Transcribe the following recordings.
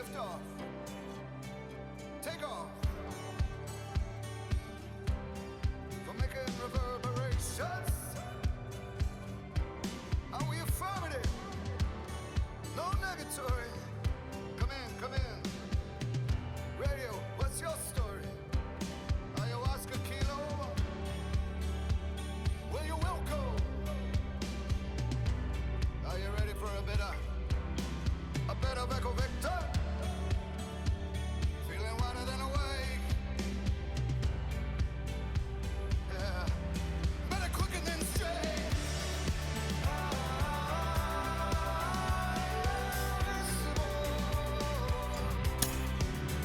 Lift off. Take off. For making reverberations. Are we affirmative? No negatory. Come in. Radio, what's your story? Ayahuasca kilo? Well, you're welcome. Are you ready for a bit of Echo Victor? Feeling wider than awake. Yeah. Better quicker than straight.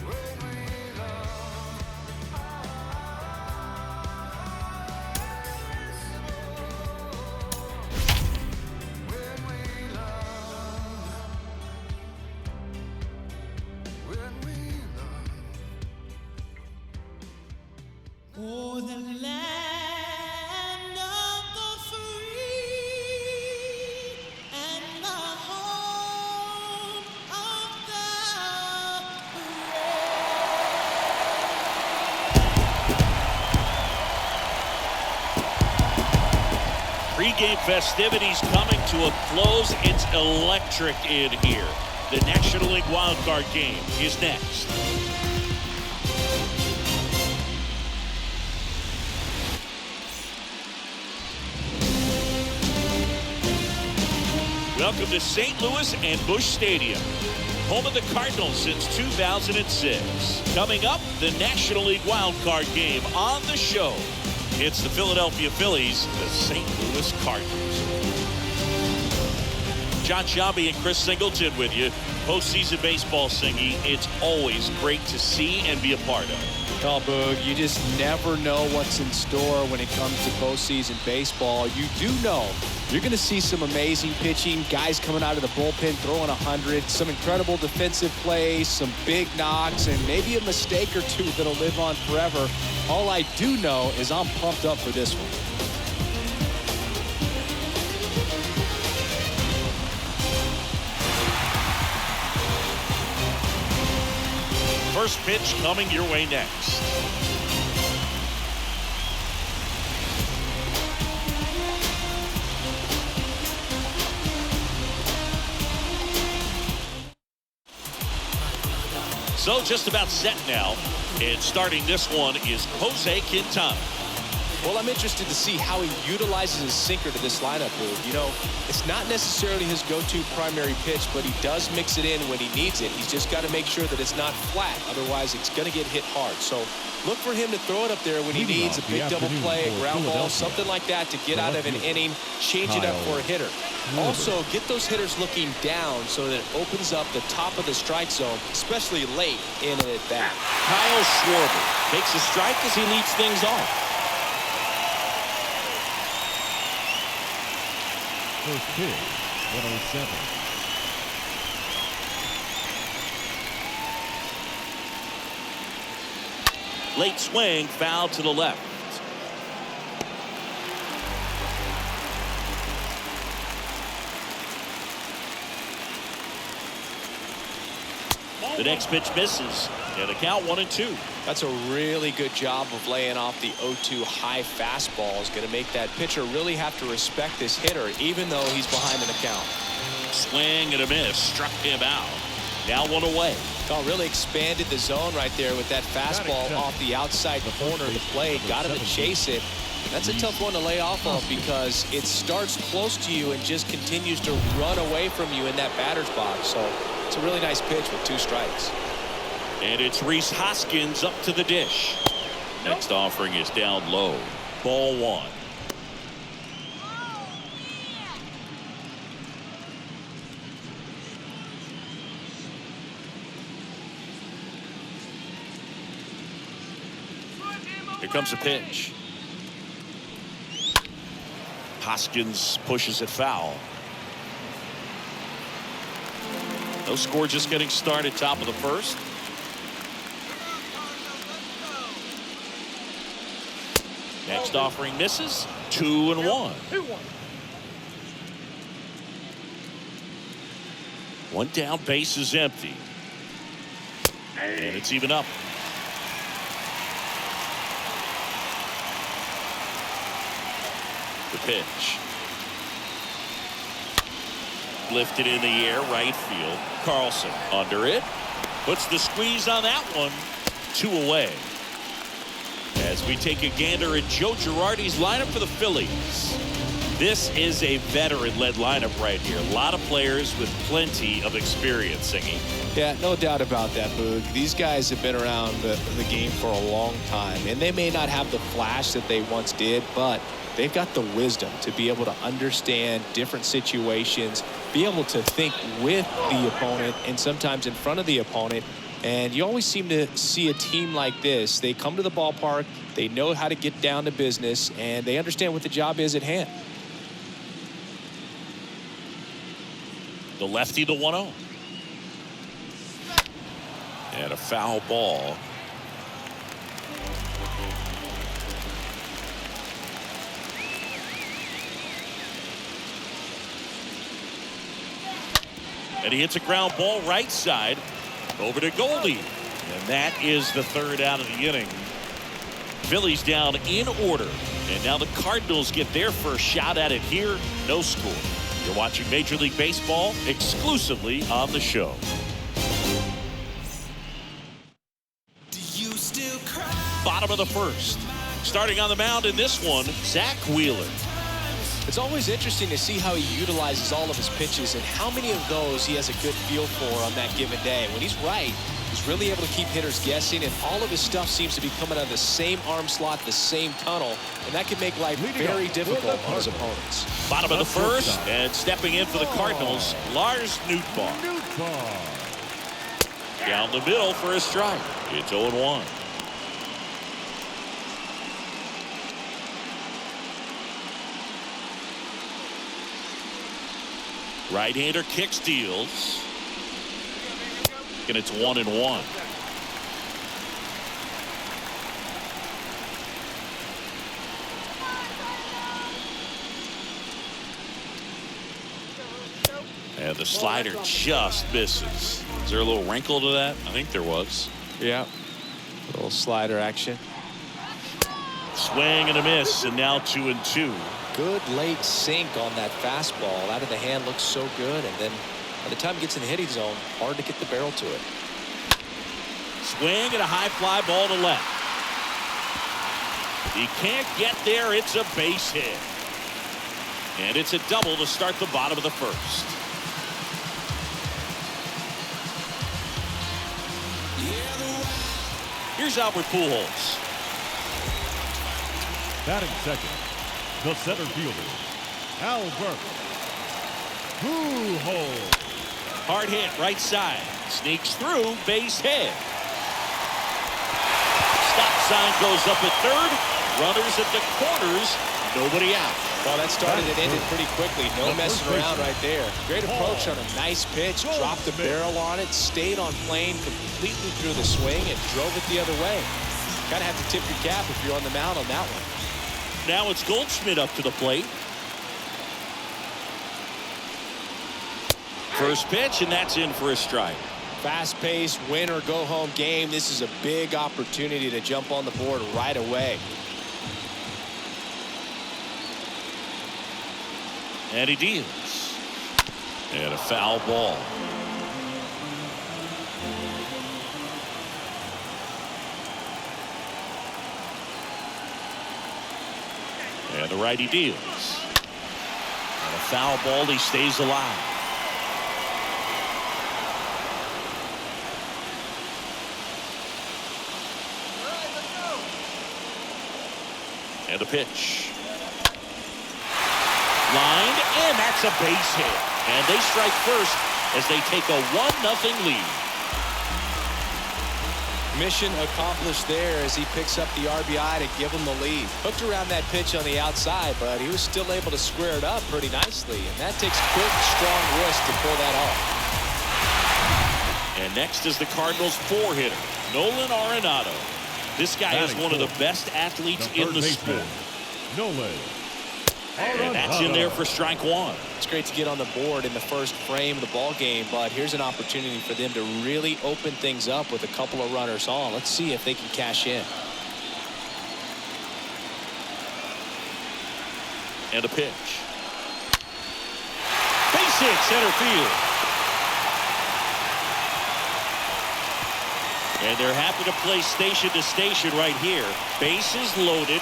When we love. When we love. When we love. Oh, the land of the free and the home of the Pre-game festivities coming to a close. It's electric in here. The National League Wildcard Game is next. Welcome to St. Louis and Busch Stadium, home of the Cardinals since 2006. Coming up, the National League Wildcard Game on the show. It's the Philadelphia Phillies, the St. Louis Cardinals. John Shabby and Chris Singleton with you. Postseason baseball singing. It's always great to see and be a part of. Oh, Boog, you just never know what's in store when it comes to postseason baseball. You do know you're going to see some amazing pitching, guys coming out of the bullpen throwing 100, some incredible defensive plays, some big knocks, and maybe a mistake or two that'll live on forever. All I do know is I'm pumped up for this one. First pitch coming your way next. So just about set now. And starting this one is Jose Quintana. Well, I'm interested to see how he utilizes his sinker to this lineup, Boog. You know, it's not necessarily his go-to primary pitch, but he does mix it in when he needs it. He's just got to make sure that it's not flat. Otherwise, it's going to get hit hard. So look for him to throw it up there when he needs a big double play, a ground ball, something like that to get out of an inning, change it up for a hitter. Also, get those hitters looking down so that it opens up the top of the strike zone, especially late in an at-bat. Kyle Schwarber takes a strike as he leads things off. First pitch, 107. Late swing, foul to the left. The next pitch misses, and the count 1-2. That's a really good job of laying off the 0-2 high fastball. Is going to make that pitcher really have to respect this hitter, even though he's behind in the count. Swing and a miss, struck him out. Now one away. Oh, really expanded the zone right there with that fastball off the outside corner of the plate. Got him to chase it. That's a tough one to lay off of because it starts close to you and just continues to run away from you in that batter's box. So it's a really nice pitch with 2 strikes. And it's Rhys Hoskins up to the dish. Next offering is down low. Ball 1. Here comes a pitch. Hoskins pushes it foul. No score, just getting started, top of the first. Next offering misses. 2-1. 1 down, base is empty. And it's even up. The pitch. Lifted in the air, right field. Carlson under it. Puts the squeeze on that one. 2 away. As we take a gander at Joe Girardi's lineup for the Phillies. This is a veteran-led lineup right here. A lot of players with plenty of experience, Singy. Yeah, no doubt about that, Boog. These guys have been around the game for a long time, and they may not have the flash that they once did, but they've got the wisdom to be able to understand different situations, be able to think with the opponent and sometimes in front of the opponent. And you always seem to see a team like this. They come to the ballpark, they know how to get down to business, and they understand what the job is at hand. The lefty, the 1-0. And a foul ball. And he hits a ground ball right side over to Goldie. And that is the 3rd out of the inning. Phillies down in order. And now the Cardinals get their first shot at it here. No score. You're watching Major League Baseball exclusively on the show. Do you still cry? Bottom of the 1st. Starting on the mound in this one, Zach Wheeler. It's always interesting to see how he utilizes all of his pitches and how many of those he has a good feel for on that given day. When he's right, he's really able to keep hitters guessing, and all of his stuff seems to be coming out of the same arm slot, the same tunnel, and that can make life very difficult on his opponents. Bottom of the 1st, and stepping in for the Cardinals, Lars Nootbaar. Down the middle for a strike. It's 0-1. Right-hander kicks, deals. And it's 1-1. And the slider just misses. Is there a little wrinkle to that? I think there was. Yeah. A little slider action. Swing and a miss, and now 2-2. Good late sink on that fastball. Out of the hand looks so good, and then by the time it gets in the hitting zone, hard to get the barrel to it. Swing and a high fly ball to left. He can't get there. It's a base hit. And it's a double to start the bottom of the 1st. Here's Albert Pujols. Batting second, the center fielder, Albert Pujols. Hard hit right side. Sneaks through, base hit. Stop sign goes up at 3rd. Runners at the corners. Nobody out. Well, that started and ended pretty quickly. No messing around right there. Great approach on a nice pitch. Dropped the barrel on it. Stayed on plane completely through the swing and drove it the other way. Kind of have to tip your cap if you're on the mound on that one. Now it's Goldschmidt up to the plate. First pitch, and that's in for a strike. Fast-paced, win or go home game. This is a big opportunity to jump on the board right away. And he deals. And a foul ball. And the righty deals. And a foul ball. He stays alive. And a pitch. Lined, and that's a base hit. And they strike first as they take a 1-0 lead. Mission accomplished there as he picks up the RBI to give him the lead. Hooked around that pitch on the outside, but he was still able to square it up pretty nicely. And that takes quick, strong wrist to pull that off. And next is the Cardinals 4-hitter, Nolan Arenado. This guy is one of the best athletes in the sport. Nolan And that's in there for strike one. It's great to get on the board in the first frame of the ball game, but here's an opportunity for them to really open things up with a couple of runners on. Let's see if they can cash in. And a pitch. Base hit, center field. And they're happy to play station to station right here. Bases loaded,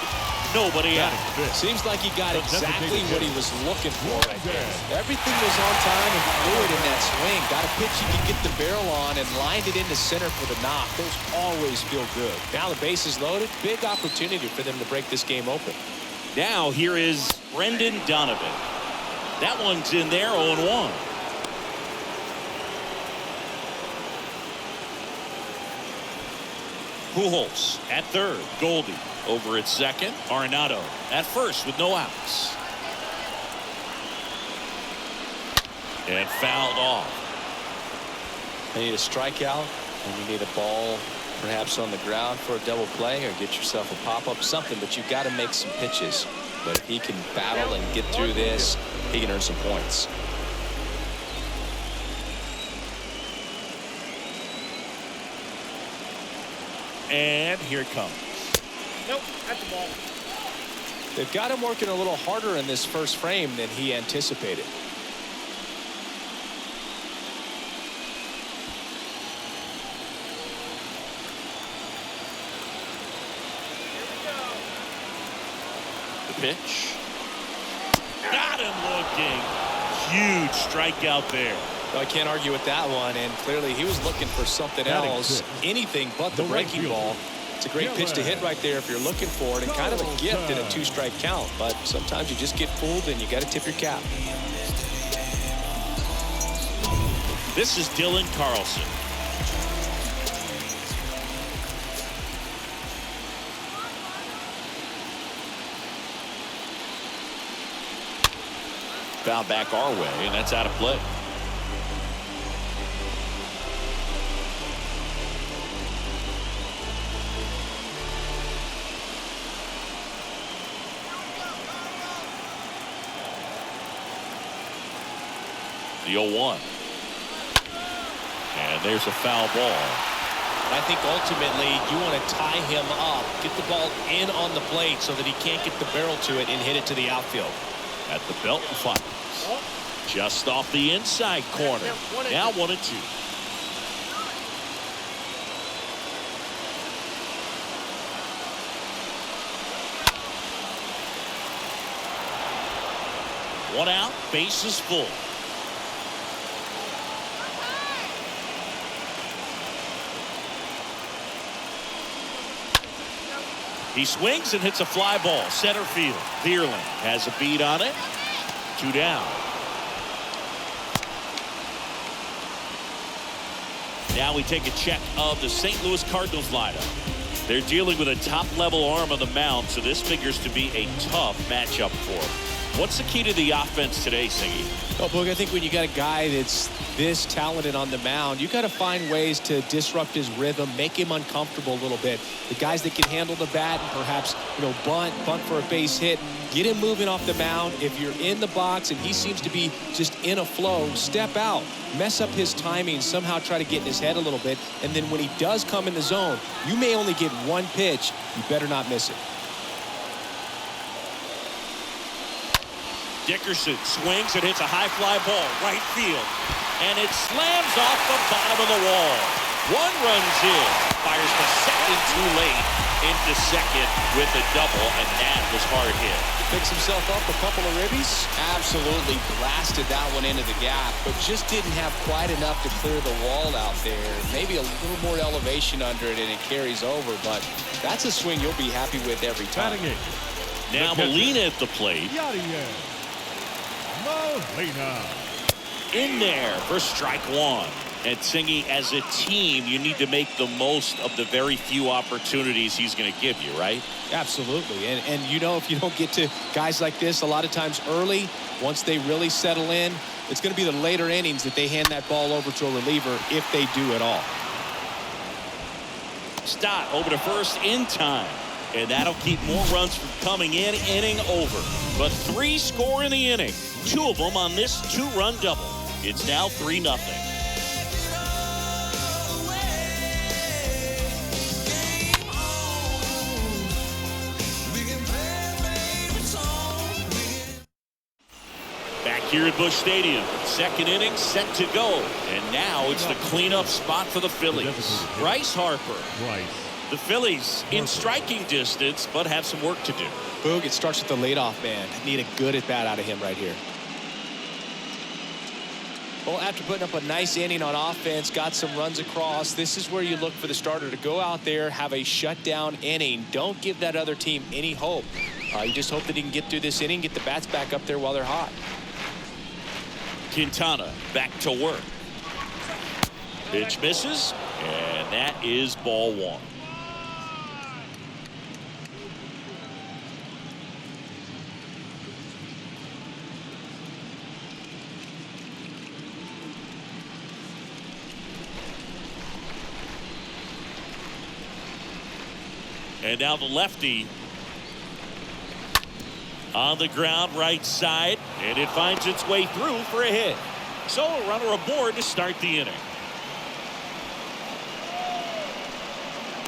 nobody out. Seems like he got exactly what he was looking for right there. Everything was on time and fluid in that swing. Got a pitch he could get the barrel on and lined it into center for the knock. Those always feel good. Now the bases loaded. Big opportunity for them to break this game open. Now here is Brendan Donovan. That one's in there, 0-1. Pujols at third. Goldie over at second. Arenado at first with no outs. And fouled off. You need a strikeout, and you need a ball perhaps on the ground for a double play, or get yourself a pop-up, something, but you've got to make some pitches. But if he can battle and get through this, he can earn some points. And here it comes. Nope, that's the ball. They've got him working a little harder in this first frame than he anticipated. The pitch. Got him looking. Huge strikeout there. I can't argue with that one, and clearly he was looking for something else, anything but the breaking ball. It's a great pitch to hit right there if you're looking for it, and kind of a gift in a two-strike count, but sometimes you just get fooled and you got to tip your cap. This is Dylan Carlson. Foul back our way, and that's out of play. The 0-1. And there's a foul ball. I think ultimately you want to tie him up, get the ball in on the plate so that he can't get the barrel to it and hit it to the outfield. At the belt and fires. Just off the inside corner. Now 1-2. One out, base is full. He swings and hits a fly ball, center field. Thielen has a beat on it. 2 down. Now we take a check of the St. Louis Cardinals lineup. They're dealing with a top-level arm on the mound, so this figures to be a tough matchup for them. What's the key to the offense today, Singy? Well, Boog, I think when you got a guy that's this talented on the mound, you got to find ways to disrupt his rhythm, make him uncomfortable a little bit. The guys that can handle the bat and perhaps, bunt for a base hit, get him moving off the mound. If you're in the box and he seems to be just in a flow, step out, mess up his timing, somehow try to get in his head a little bit. And then when he does come in the zone, you may only get one pitch. You better not miss it. Dickerson swings and hits a high fly ball, right field. And it slams off the bottom of the wall. 1 runs in, fires the second too late into second with a double, and that was hard hit. Picks himself up a couple of ribbies. Absolutely blasted that one into the gap, but just didn't have quite enough to clear the wall out there. Maybe a little more elevation under it and it carries over, but that's a swing you'll be happy with every time. Now Molina at the plate. Molina. In there for strike 1. And Singy, as a team, you need to make the most of the very few opportunities he's going to give you, right? Absolutely. And if you don't get to guys like this a lot of times early, once they really settle in, it's going to be the later innings that they hand that ball over to a reliever, if they do at all. Stott over to first in time. and that'll keep more runs from coming in inning over. But 3 score in the inning, 2 of them on this 2-run double. It's now 3-0. Back here at Busch Stadium, 2nd inning set to go, and now it's the cleanup spot for the Phillies. Bryce Harper. The Phillies in striking distance, but have some work to do. Boog, it starts with the leadoff man. Need a good at bat out of him right here. Well, after putting up a nice inning on offense, got some runs across, this is where you look for the starter to go out there, have a shutdown inning. Don't give that other team any hope. You just hope that he can get through this inning, get the bats back up there while they're hot. Quintana back to work. Pitch misses, and that is ball 1. And now the lefty on the ground right side, and it finds its way through for a hit. So a runner aboard to start the inning.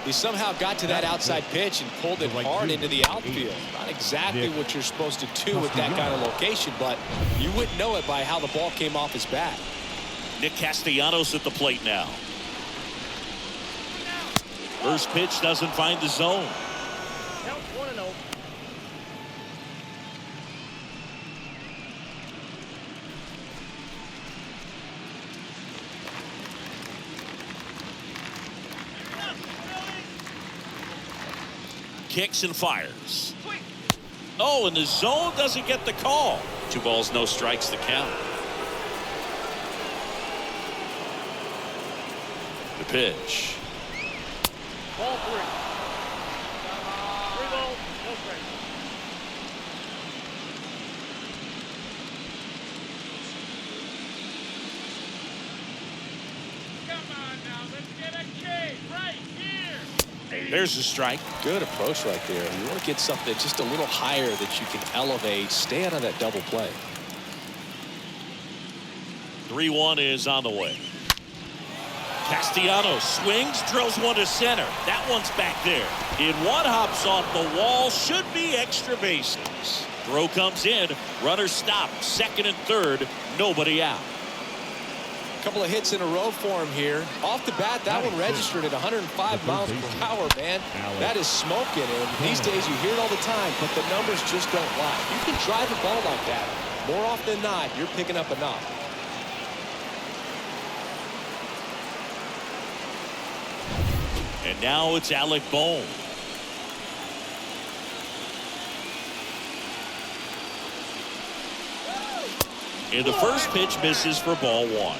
He somehow got to that outside pitch and pulled it hard into the outfield. Not exactly what you're supposed to do with that kind of location, but you wouldn't know it by how the ball came off his bat. Nick Castellanos at the plate now. First pitch doesn't find the zone. Count 1-0. Kicks and fires. Oh, and the zone doesn't get the call. 2 balls, no strikes, the count. The pitch. Ball 3. 3 balls, no strikes. Come on now, let's get a K right here. There's a strike. Good approach right there. You want to get something just a little higher that you can elevate. Stay out of that double play. 3-1 is on the way. Castellanos swings, drills one to center. That one's back there. In one, hops off the wall. Should be extra bases. Throw comes in. Runner stopped. 2nd and 3rd. Nobody out. A couple of hits in a row for him here. Off the bat, that one registered at 105 miles per hour, man. That is smoking, and these days you hear it all the time, but the numbers just don't lie. You can drive a ball like that. More often than not, you're picking up a knock. And now it's Alec Bohm. And the first pitch misses for ball 1.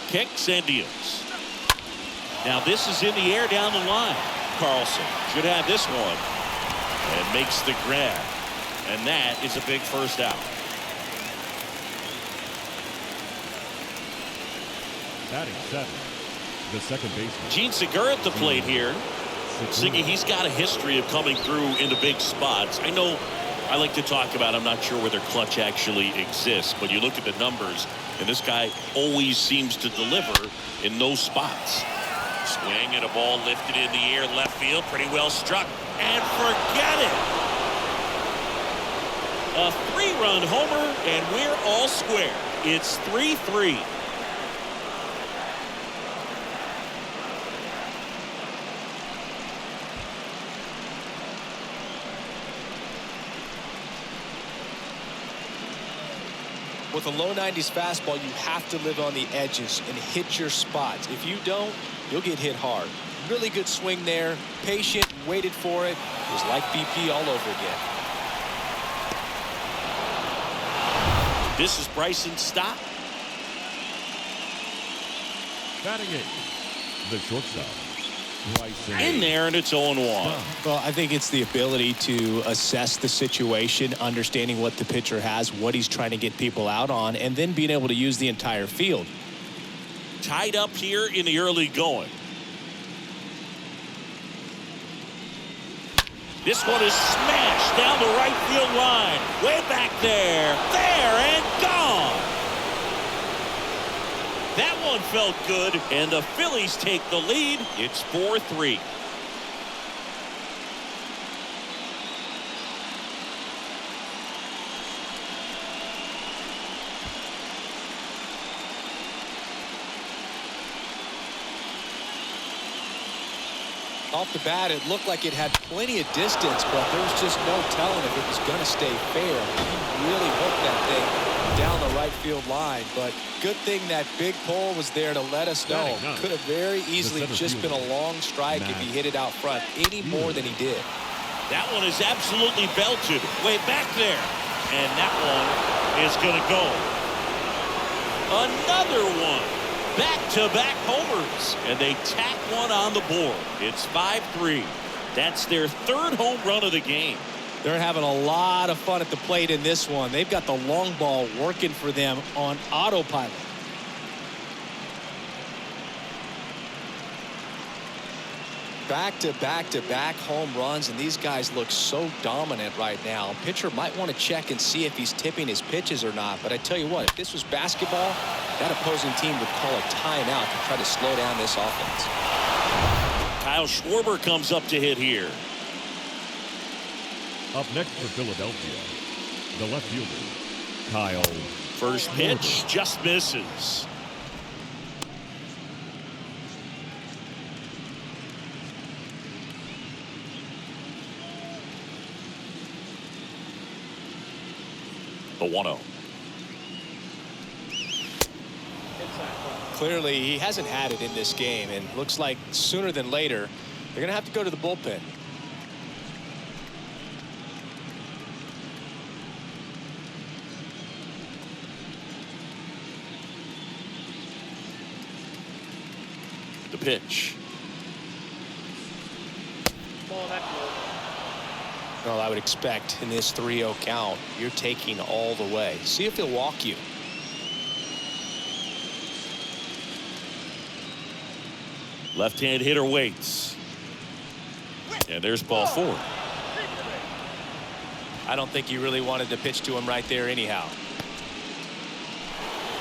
Kicks and deals. Now this is in the air down the line. Carlson should have this one and makes the grab, and that is a big first out. Batting 7th, the second baseman. Gene Segura at the plate here. Siggy, he's got a history of coming through into big spots. I know I like to talk about, I'm not sure whether clutch actually exists, but you look at the numbers, and this guy always seems to deliver in those spots. Swing and a ball lifted in the air, left field, pretty well struck, and forget it. A 3-run homer, and we're all square. It's 3-3. With a low 90s fastball, you have to live on the edges and hit your spots. If you don't, you'll get hit hard. Really good swing there. Patient, waited for it. It was like BP all over again. This is Bryson's stop. Batting 8th, the shortstop, in there, and it's 0-1. Well, I think it's the ability to assess the situation, understanding what the pitcher has, what he's trying to get people out on, and then being able to use the entire field. Tied up here in the early going. This one is smashed down the right field line. Way back there. There and gone. That one felt good, and the Phillies take the lead. It's 4-3. Off the bat, it looked like it had plenty of distance, but there was just no telling if it was going to stay fair. He really hooked that thing down the right field line, but good thing that big pole was there to let us know. Could have very easily just been a long strike if he hit it out front any more than he did. That one is absolutely belted way back there, and that one is going to go. Another one. Back-to-back homers, and they tack one on the board. It's 5-3. That's their third home run of the game. They're having a lot of fun at the plate in this one. They've got the long ball working for them on autopilot. Back-to-back-to-back home runs, and these guys look so dominant right now. Pitcher might want to check and see if he's tipping his pitches or not, but I tell you what, if this was basketball, that opposing team would call a timeout to try to slow down this offense. Kyle Schwarber comes up to hit here. Up next for Philadelphia, the left fielder, Kyle. First pitch just misses. The 1-0. Clearly, he hasn't had it in this game, and looks like sooner than later, they're going to have to go to the bullpen. The pitch. Well, I would expect in this 3-0 count, you're taking all the way. See if he'll walk you. Left-hand hitter waits. And there's ball 4. I don't think you really wanted to pitch to him right there anyhow.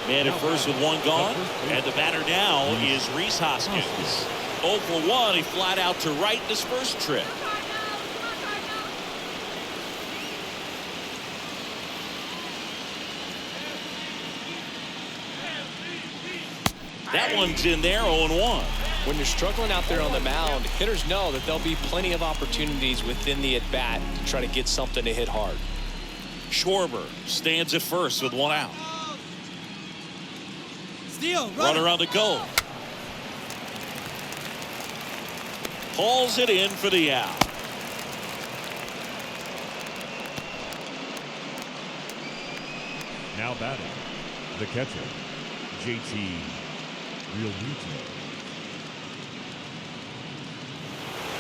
Man at first with one gone. And the batter now is Rhys Hoskins. 0 for 1. He flat out to right in his first trip. That one's in there, 0-1. When you're struggling out there on the mound, hitters know that there'll be plenty of opportunities within the at-bat to try to get something to hit hard. Schwarber stands at first with 1 out. Runner on the go. Hauls it in for the out. Now batting, the catcher, JT Realmuto.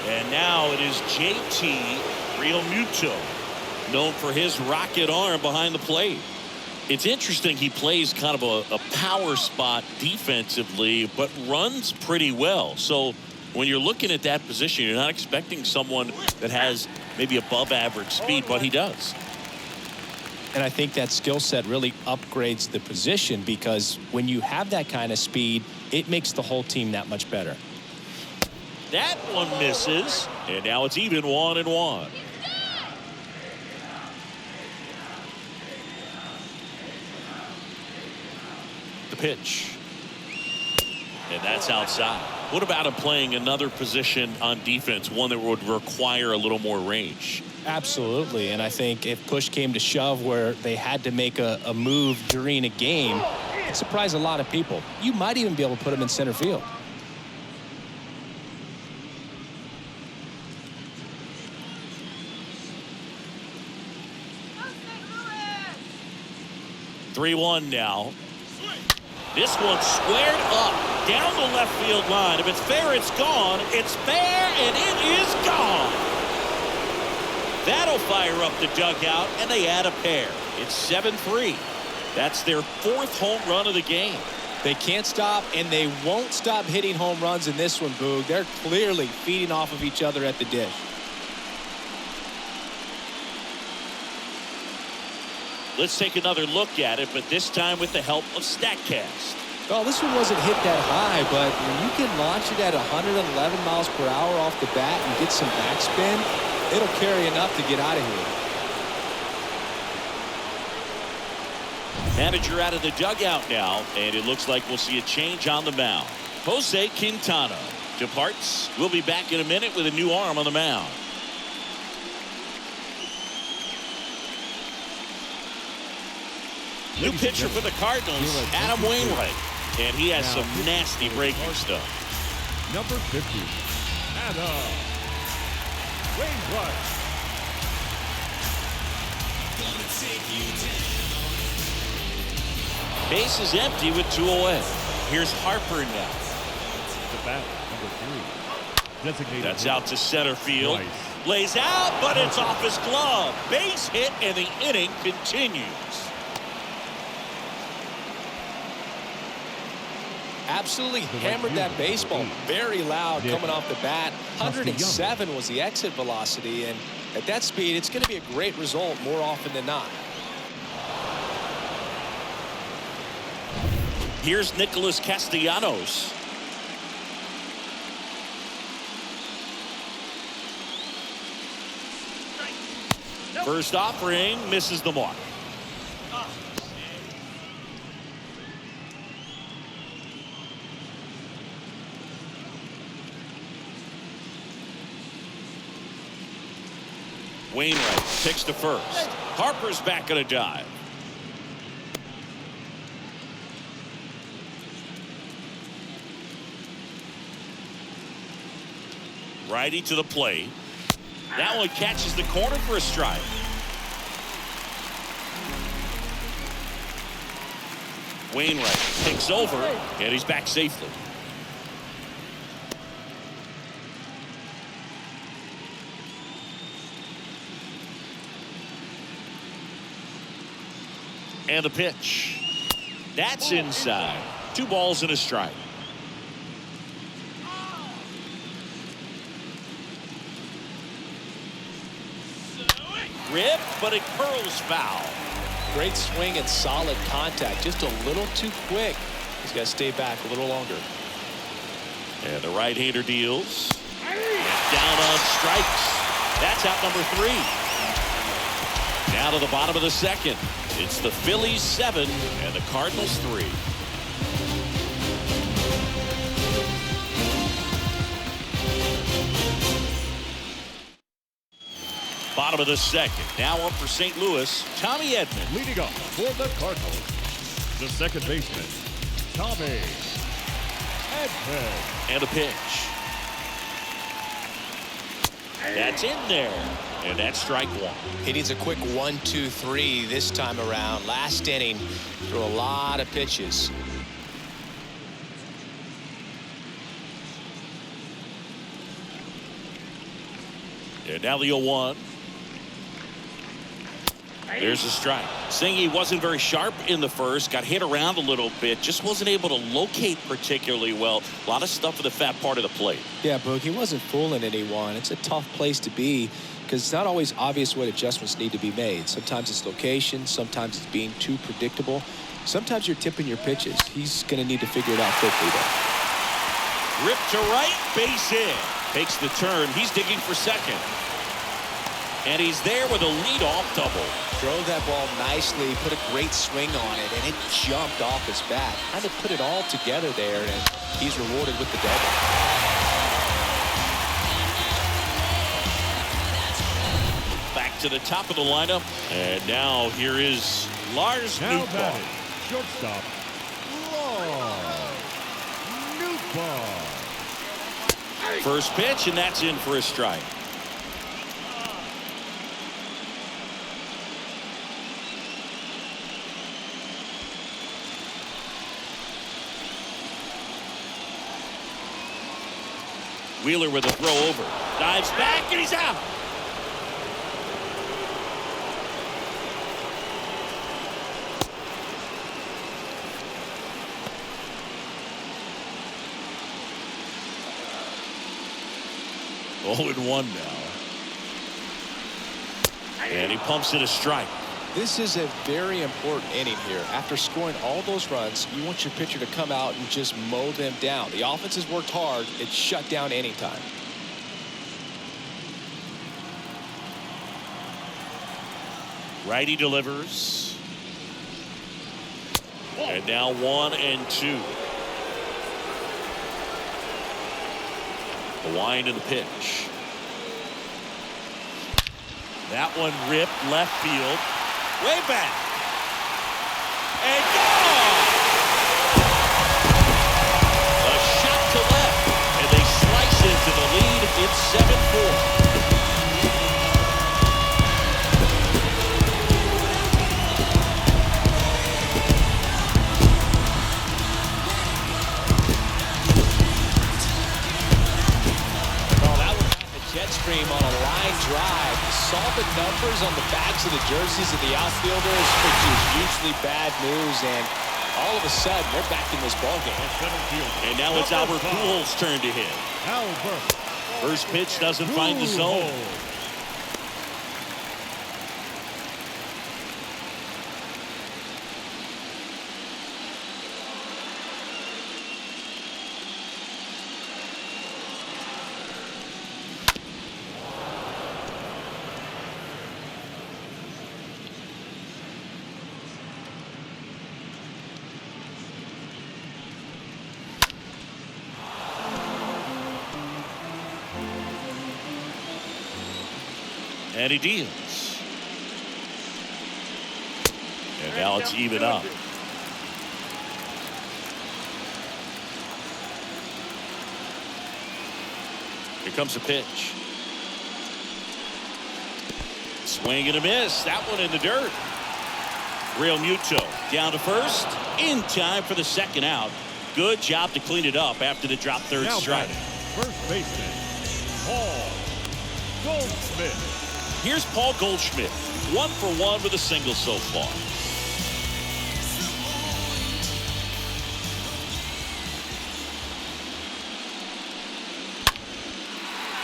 And now it is JT Realmuto, known for his rocket arm behind the plate. It's interesting, he plays kind of a power spot defensively, but runs pretty well. So when you're looking at that position, you're not expecting someone that has maybe above average speed, but he does. And I think that skill set really upgrades the position, because when you have that kind of speed, it makes the whole team that much better. That one misses, and now it's even 1-1. The pitch. And that's outside. What about him playing another position on defense, one that would require a little more range? Absolutely, and I think if push came to shove where they had to make a move during a game, it surprised a lot of people. You might even be able to put him in center field. Three-1 now. This one's squared up down the left field line. If it's fair, it's gone. It's fair, and it is gone. That'll fire up the dugout, and they add a pair. It's 7-3. That's their 4th home run of the game. They can't stop, and they won't stop hitting home runs in this one, Boog. They're clearly feeding off of each other at the dish. Let's take another look at it, but this time with the help of StatCast. Well, this one wasn't hit that high, but when you can launch it at 111 miles per hour off the bat and get some backspin, it'll carry enough to get out of here. Manager out of the dugout now, and it looks like we'll see a change on the mound. Jose Quintana departs. We'll be back in a minute with a new arm on the mound. New pitcher for the Cardinals, Adam Wainwright. And he has some nasty breaking stuff. Number 50, Adam Wainwright. Base is empty with 2 away. Here's Harper now. The bat, number 3. Designated. That's out to center field. Twice. Lays out, but it's off his glove. Base hit, and the inning continues. Absolutely hammered that baseball. Very loud coming off the bat. 107 was the exit velocity, and at that speed, it's going to be a great result more often than not. Here's Nicholas Castellanos. First offering misses the mark. Wainwright picks to first. Harper's back on a dive. Righty to the plate. That one catches the corner for a strike. Wainwright takes over, and he's back safely. And a pitch. That's inside. 2 balls and a strike. Rip, but it curls foul. Great swing and solid contact. Just a little too quick. He's got to stay back a little longer. And the right-hander deals. And down on strikes. That's out number 3. Now to the bottom of the 2nd. It's the Phillies 7 and the Cardinals 3. Bottom of the 2nd. Now up for St. Louis, Tommy Edman. Leading up for the Cardinals, the second baseman, Tommy Edman. And a pitch. That's in there. And that's strike 1. He needs a quick 1-2-3 this time around. Last inning, threw a lot of pitches. And now the 0-1. There's a strike. Singy wasn't very sharp in the first. Got hit around a little bit. Just wasn't able to locate particularly well. A lot of stuff in the fat part of the plate. Yeah, Boog, he wasn't fooling anyone. It's a tough place to be because it's not always obvious what adjustments need to be made. Sometimes it's location. Sometimes it's being too predictable. Sometimes you're tipping your pitches. He's going to need to figure it out quickly, though. Rip to right, base hit. Takes the turn. He's digging for second. And he's there with a leadoff double. Drove that ball nicely, put a great swing on it, and it jumped off his bat. Kind of put it all together there, and he's rewarded with the double. Back to the top of the lineup. And now here is Lars Now Nootbaar. batting, shortstop, Lars Nootbaar. First pitch, and that's in for a strike. Wheeler with a throw over. Dives back, and he's out. Oh, and 1 now. And he pumps it a strike. This is a very important inning here. After scoring all those runs, you want your pitcher to come out and just mow them down. The offense has worked hard. It's shut down anytime. Righty delivers. And now 1 and 2. The wind of the pitch. That one ripped left field. Way back. And gone! A shot to left. And they slice into the lead. It's 7-4. On a line drive. You saw the numbers on the backs of the jerseys of the outfielders, which is usually bad news, and all of a sudden they're back in this ballgame. And now it's Albert Pujols' turn to hit. First pitch doesn't find the zone. And he deals. And now it's even up. Here comes a pitch. Swing and a miss. That one in the dirt. Real Muto down to first. In time for the second out. Good job to clean it up after the drop third strike. First baseman, Paul Goldschmidt. Here's Paul Goldschmidt, 1 for 1 with a single so far.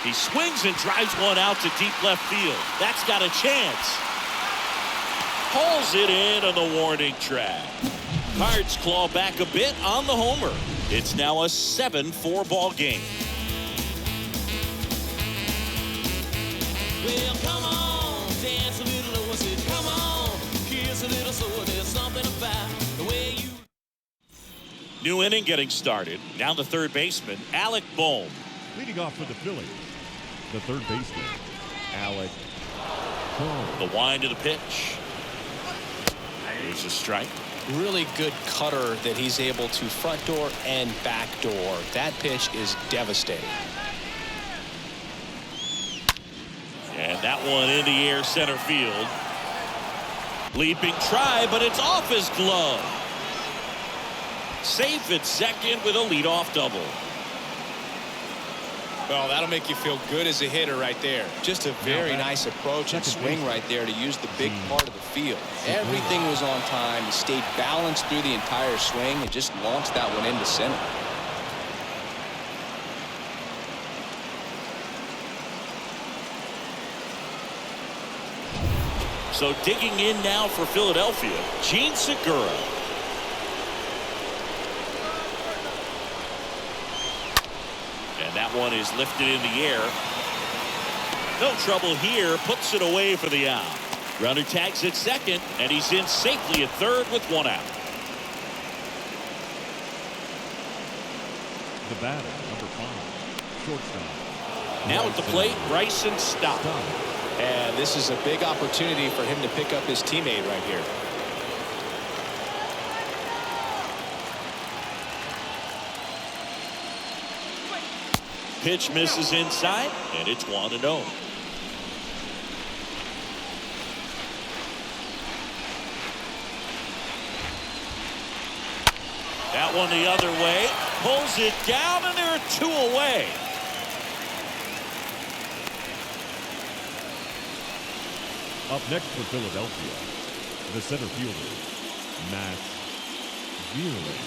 He swings and drives one out to deep left field. That's got a chance. Hauls it in on the warning track. Cards claw back a bit on the homer. It's now a 7-4 ball game. Well, come on, dance a little, come on, kiss a little, so there's something about the way you. New inning getting started. Now the third baseman, Alec Bohm. Leading off for the Phillies, the third baseman, Alec Bohm. The wind of the pitch. Here's a strike. Really good cutter that he's able to front door and back door. That pitch is devastating. And that one in the air center field. Leaping try, but it's off his glove. Safe at second with a leadoff double. Well, that'll make you feel good as a hitter right there. Just a very nice approach and swing right there to use the big part of the field. Everything was on time. He stayed balanced through the entire swing and just launched that one into center. So digging in now for Philadelphia, Gene Segura. And that one is lifted in the air. No trouble here, puts it away for the out. Runner tags at second, and he's in safely at third with one out. The batter, number 5, shortstop. Now at the plate, Bryson Stott. And this is a big opportunity for him to pick up his teammate right here. Pitch misses inside, and it's 1-0. That one the other way, pulls it down, and there are 2 away. Up next for Philadelphia, the center fielder, Matt Vierling.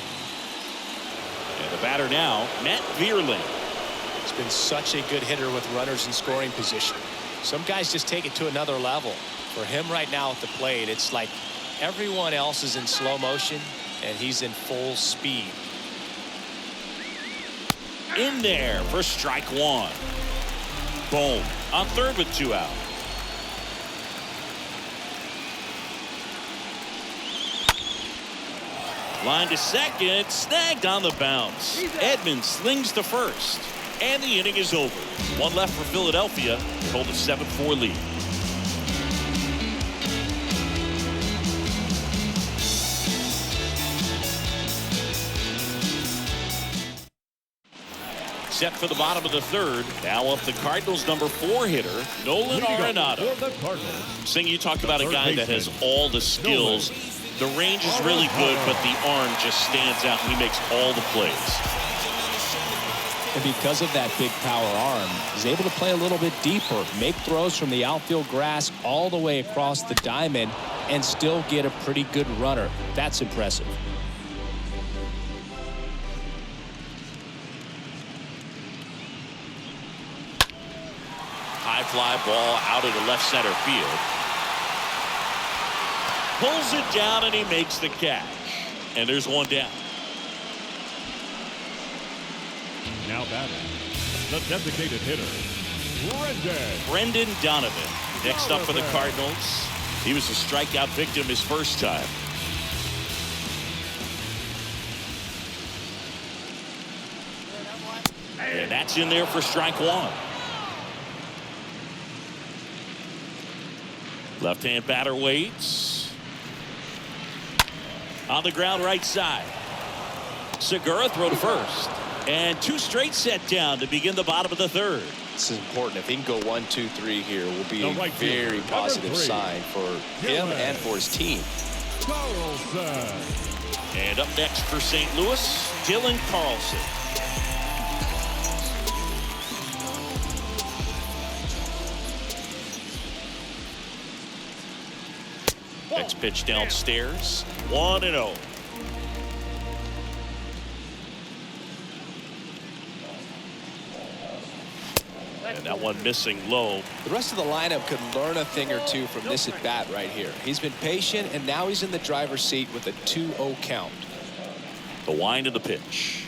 And the batter now, Matt Vierling. He's been such a good hitter with runners in scoring position. Some guys just take it to another level. For him right now at the plate, it's like everyone else is in slow motion and he's in full speed. In there for strike one. Boom. On third with 2 out. Line to second, snagged on the bounce. Edmonds slings to first, and the inning is over. 1 left for Philadelphia, hold a 7-4 lead. Set for the bottom of the third. Now up the Cardinals' number 4 hitter, Nolan Arenado. For the Cardinals, Sing, you talked about a guy that has all the skills. The range is really good, but the arm just stands out. He makes all the plays. And because of that big power arm, he's able to play a little bit deeper, make throws from the outfield grass all the way across the diamond, and still get a pretty good runner. That's impressive. High fly ball out of the left center field. Pulls it down and he makes the catch. And there's one down. now batting, the designated hitter, Brendan Donovan. Next up for the Cardinals. He was a strikeout victim his first time. And that's in there for strike one. Left-hand batter waits. On the ground right side. Segura throw to first. And two straight set down to begin the bottom of the third. This is important. If he can go 1, 2, 3 here, will be a right very fielder, positive number 3, sign for him and for his team. Carlson. And up next for St. Louis, Dylan Carlson. Next pitch downstairs, 1-0. And that one missing low. The rest of the lineup could learn a thing or two from this at bat right here. He's been patient, and now he's in the driver's seat with a 2-0 count. The wind of the pitch.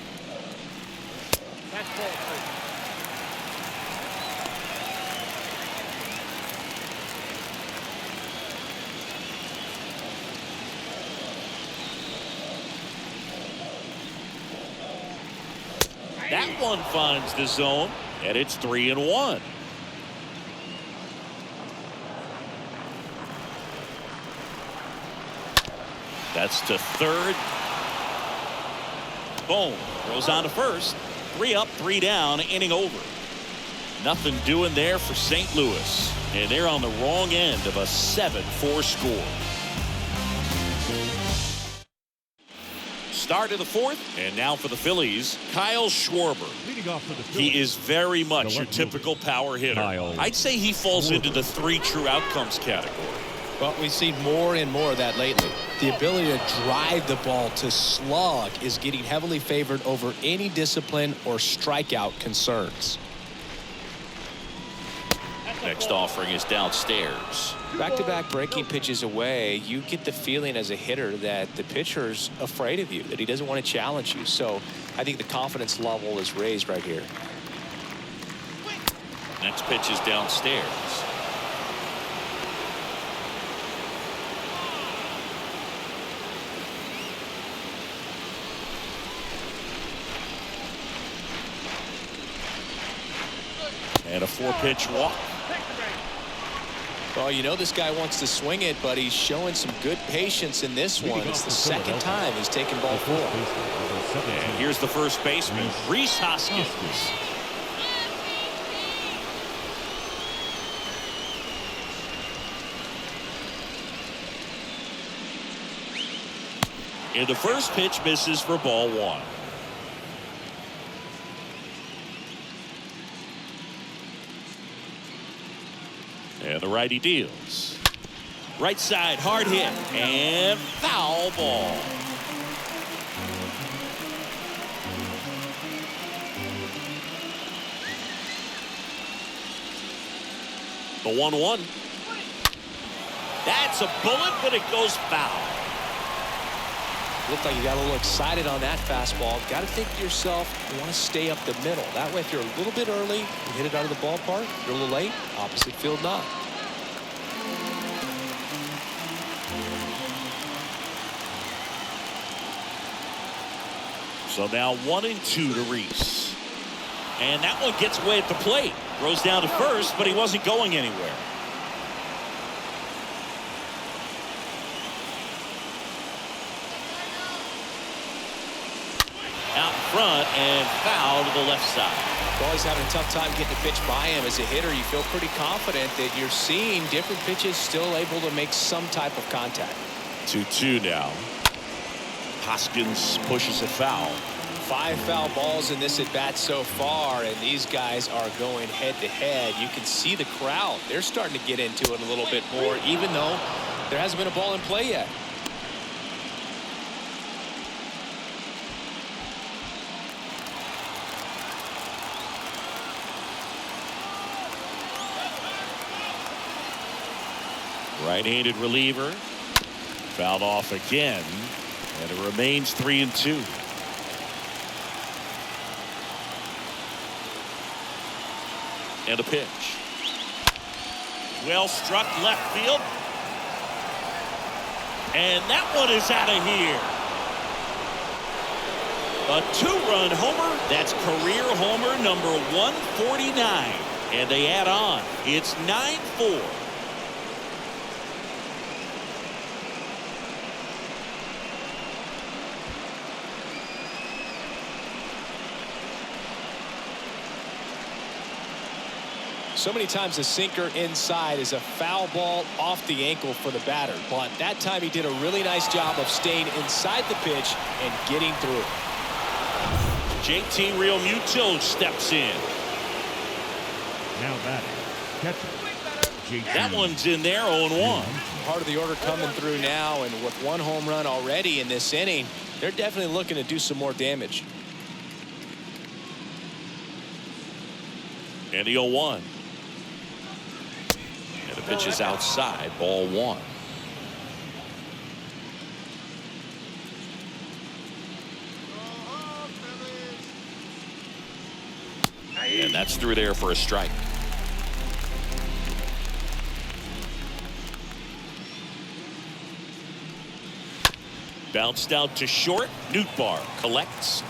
That one finds the zone, and it's 3-1. That's to third. Boom. Goes on to first. 3 up, 3 down, inning over. Nothing doing there for St. Louis. And they're on the wrong end of a 7-4 score. Start of the fourth, and now for the Phillies, Kyle Schwarber. Leading off for the Phillies, He is very much your typical power hitter. Kyle I'd say he falls into the 3 true outcomes category. Well, we've seen more and more of that lately. The ability to drive the ball to slug is getting heavily favored over any discipline or strikeout concerns. Next offering is downstairs. Back-to-back breaking pitches away, you get the feeling as a hitter that the pitcher's afraid of you, that he doesn't want to challenge you. So I think the confidence level is raised right here. Next pitch is downstairs. And a 4-pitch walk. Well, you know this guy wants to swing it, but he's showing some good patience in this one. It's the second time he's taken ball 4. And here's the first baseman, Rhys Hoskins. And the first pitch misses for ball 1. And the righty deals. Right side, hard hit, and foul ball. The 1-1. That's a bullet, but it goes foul. Looked like you got a little excited on that fastball. Got to think to yourself, you want to stay up the middle. That way, if you're a little bit early, you hit it out of the ballpark. If you're a little late, opposite field not. So now 1-2 to Reese. And that one gets away at the plate. Throws down to first, but he wasn't going anywhere. Out front and foul to the left side. Always having a tough time getting a pitch by him. As a hitter, you feel pretty confident that you're seeing different pitches still able to make some type of contact. 2-2 now. Hoskins pushes it foul. 5 foul balls in this at bat so far, and these guys are going head to head. You can see the crowd. They're starting to get into it a little bit more, even though there hasn't been a ball in play yet. Right-handed reliever. Fouled off again, and it remains 3-2. And a pitch. Well struck left field. And that one is out of here. A 2-run homer. That's career homer number 149. And they add on. It's 9-4. So many times a sinker inside is a foul ball off the ankle for the batter. But that time he did a really nice job of staying inside the pitch and getting through it. JT Realmuto steps in. Now batting, catcher, JT. That one's in there, 0-1. Part of the order coming through now, and with 1 home run already in this inning, they're definitely looking to do some more damage. And the 0-1. And the pitch is outside, ball 1. And that's through there for a strike. Bounced out to short. Nootbaar collects.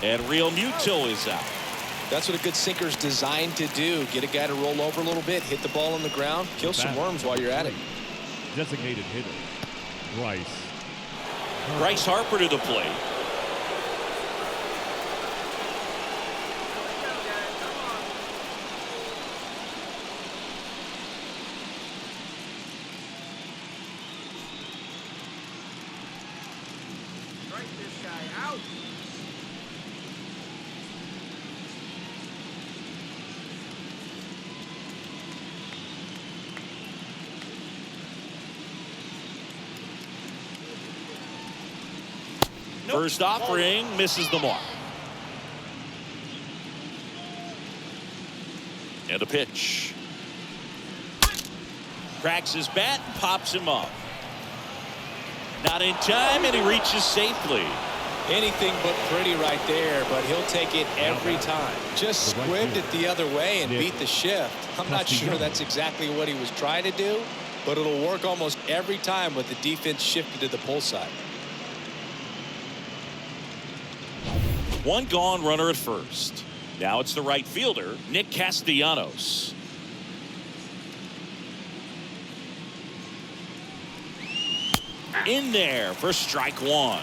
And Realmuto is out. That's what a good sinker's designed to do. Get a guy to roll over a little bit, hit the ball on the ground, kill some worms while you're at it. Designated hitter, Bryce. Bryce Harper to the plate. Strike this guy out. First offering misses the mark. And a pitch. Cracks his bat and pops him up. Not in time, and he reaches safely. Anything but pretty right there, but he'll take it every time. Just squibbed it the other way and beat the shift. I'm not sure that's exactly what he was trying to do, but it'll work almost every time with the defense shifted to the pull side. One gone, runner at first. Now it's the right fielder, Nick Castellanos. In there for strike 1.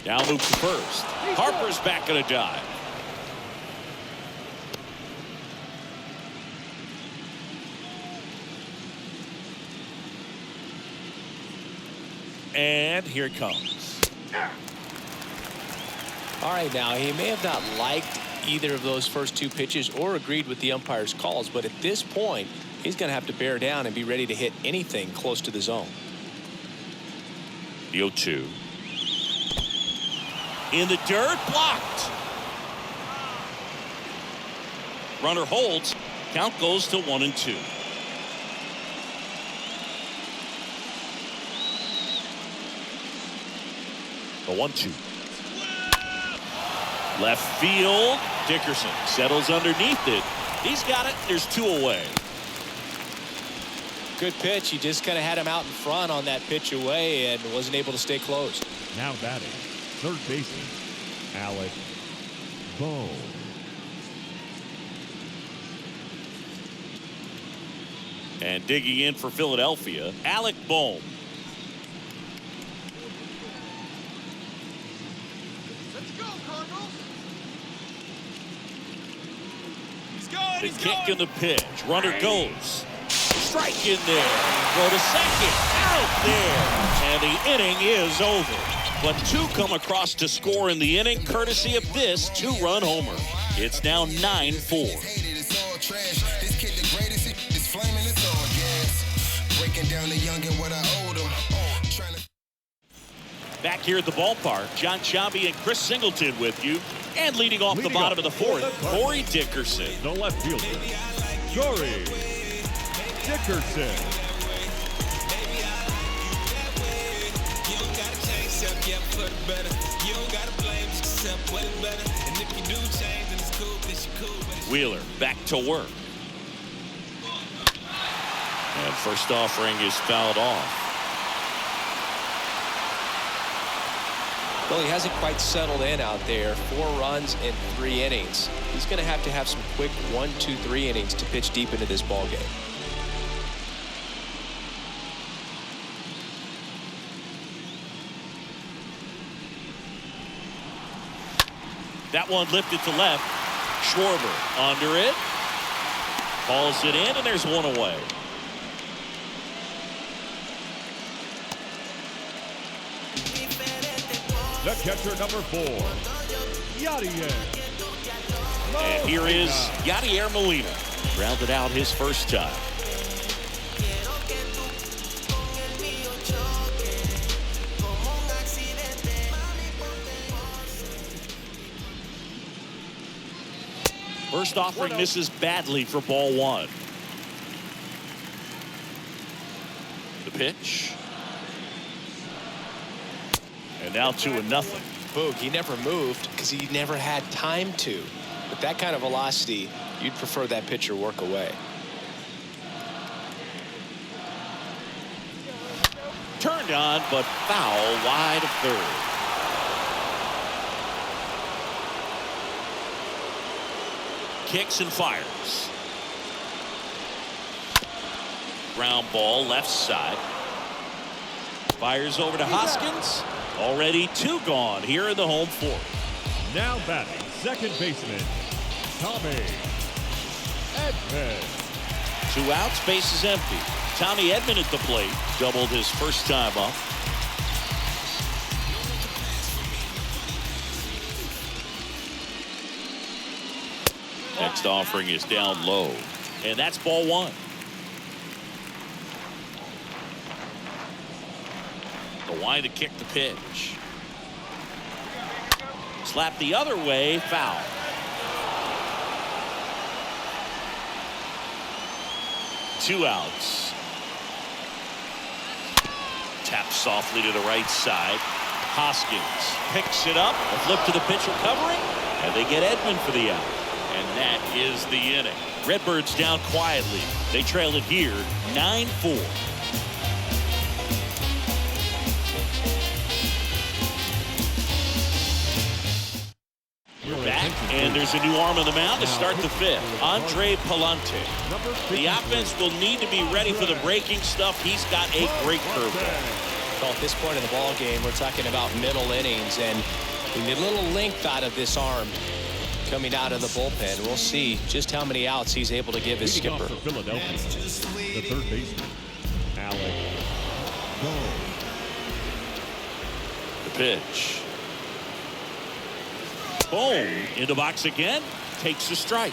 Now moves to first. Harper's back in a dive. And here it comes. All right, now he may have not liked either of those first two pitches or agreed with the umpire's calls, but at this point he's going to have to bear down and be ready to hit anything close to the zone. The 0-2. In the dirt, blocked. Runner holds. Count goes to 1-2. The 1-2. Left field. Dickerson settles underneath it. He's got it. There's 2 away. Good pitch. He just kind of had him out in front on that pitch away and wasn't able to stay close. Now batting, third baseman, Alec Bohm. And digging in for Philadelphia, Alec Bohm. Let's go, Cardinals. The kick and the pitch. Runner goes. Strike in there. Go to second. Out there. And the inning is over. But 2 come across to score in the inning, courtesy of this 2-run homer. It's now 9-4. Back here at the ballpark, John Chambi and Chris Singleton with you. And leading off the bottom of the 4th, Corey Dickerson. The left fielder, Corey Dickerson. Wheeler back to work. And first offering is fouled off. Well, he hasn't quite settled in out there. 4 runs in 3 innings. He's going to have some quick 1, 2, 3 innings to pitch deep into this ball game. That one lifted to left. Schwarber under it. Calls it in, and there's 1 away. The catcher, number 4, Yadier. And here is Yadier Molina. Rounded out his first time. First offering misses badly for ball 1. The pitch. And now 2-0. Boog, he never moved because he never had time to. With that kind of velocity, you'd prefer that pitcher work away. Turned on, but foul wide of third. Kicks and fires. Ground ball left side. Fires over to Hoskins. Already 2 gone here in the home 4th. Now batting, second baseman, Tommy Edman. 2 outs, base is empty. Tommy Edman at the plate, doubled his first time up. Next offering is down low, and that's ball 1. The line to kick the pitch. Slap the other way, foul. Two outs. Tap softly to the right side. Hoskins picks it up. A flip to the pitch recovering, and they get Edman for the out. And that is the inning. Redbirds down quietly. They trail it here 9-4. Back, and there's a new arm on the mound to start the 5th. Andre Palante. The offense will need to be ready for the breaking stuff. He's got a great curveball. Well, at this point in the ball game, we're talking about middle innings, and we need a little length out of this arm coming out of the bullpen. We'll see just how many outs he's able to give his skipper. For Philadelphia, the third baseman, Alec Bohm. The pitch. Boom. In the box again. Takes a strike.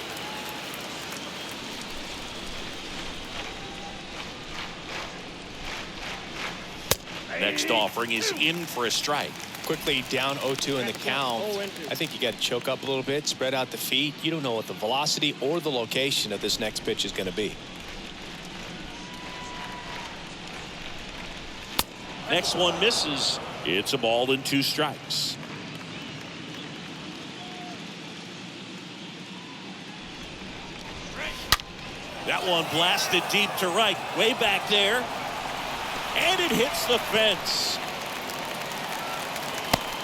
Next offering is in for a strike. Quickly down 0-2 in the count. I think you got to choke up a little bit, spread out the feet. You don't know what the velocity or the location of this next pitch is going to be. Next one misses. It's a ball and 2 strikes. That one blasted deep to right, way back there. And it hits the fence.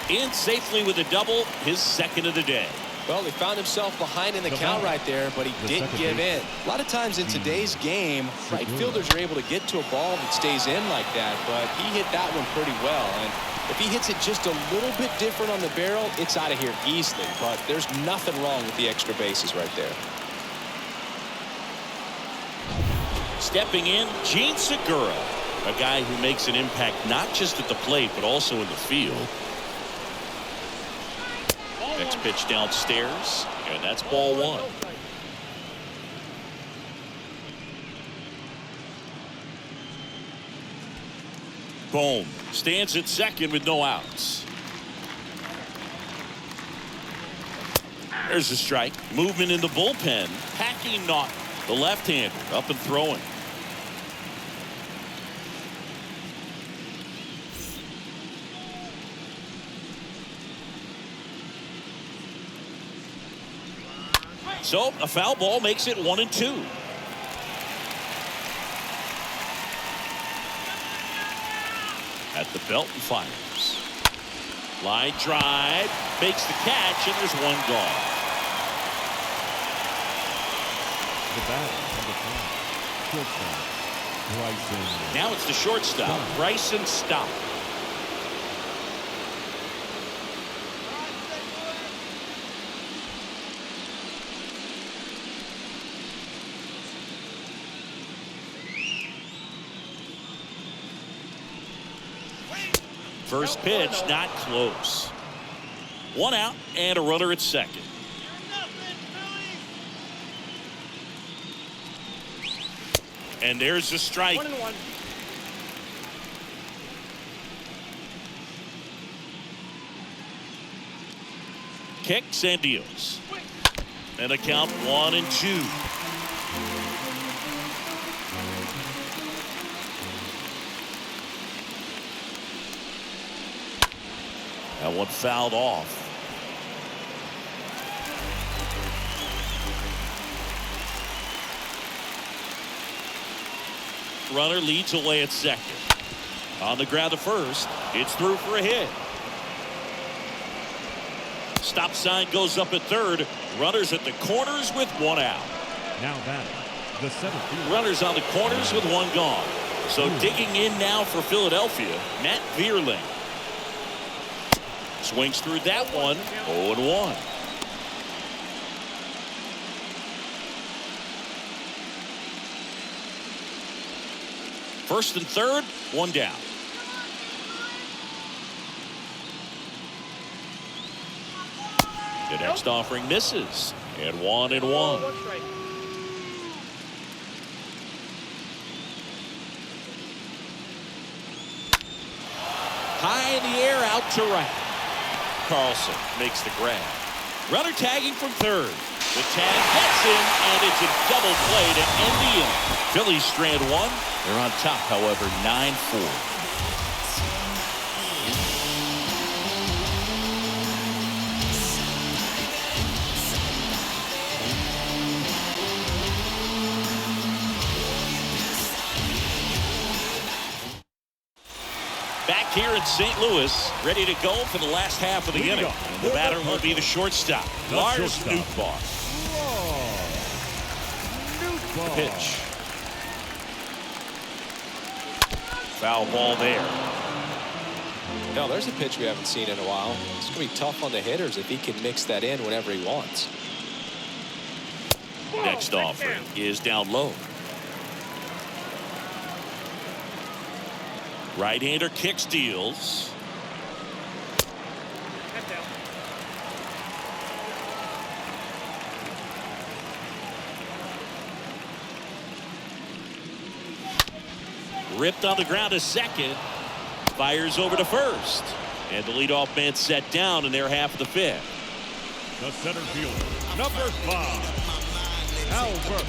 In safely with a double, his second of the day. Well, he found himself behind in the count right there, but he didn't give in. A lot of times in today's game, right fielders are able to get to a ball that stays in like that, but he hit that one pretty well. And if he hits it just a little bit different on the barrel, it's out of here easily. But there's nothing wrong with the extra bases right there. Stepping in, Gene Segura, a guy who makes an impact not just at the plate, but also in the field. Next pitch downstairs, and that's ball 1. Boom. Stands at second with no outs. There's a strike. Movement in the bullpen. Packing Naughton, the left-hander, up and throwing. So a foul ball makes it 1-2. At the belt and fires. Line drive, makes the catch, and there's one gone. The batter, number 5, shortstop, Bryson. Now it's the shortstop, Bryson Stott. First pitch, not close. 1 out and a runner at second. And there's a strike. 1-1. Kicks and deals. And a count 1-2. That one fouled off. Runner leads away at second. On the ground to first. It's through for a hit. Stop sign goes up at third. Runners at the corners with 1 out. Now batting, the center field. Runners on the corners with 1 gone. So digging in now for Philadelphia, Matt Vierling. Swings through that one. 0-1. First and third, 1 down. The next offering misses. And 1-1. High in the air, out to right. Carlson makes the grab. Runner tagging from third. The tag gets him, and it's a double play to end the inning. Phillies strand 1. They're on top, however, 9-4. Back here in St. Louis, ready to go for the last half of the inning. And the batter will be the shortstop, Lars Nootbaar. Pitch. Foul ball there. Now, there's a pitch we haven't seen in a while. It's going to be tough on the hitters if he can mix that in whenever he wants. Next offering is down low. Right-hander kicks, deals. Ripped on the ground to second. Fires over to first. And the leadoff man set down in their half of the fifth. The center fielder, number 5, Albert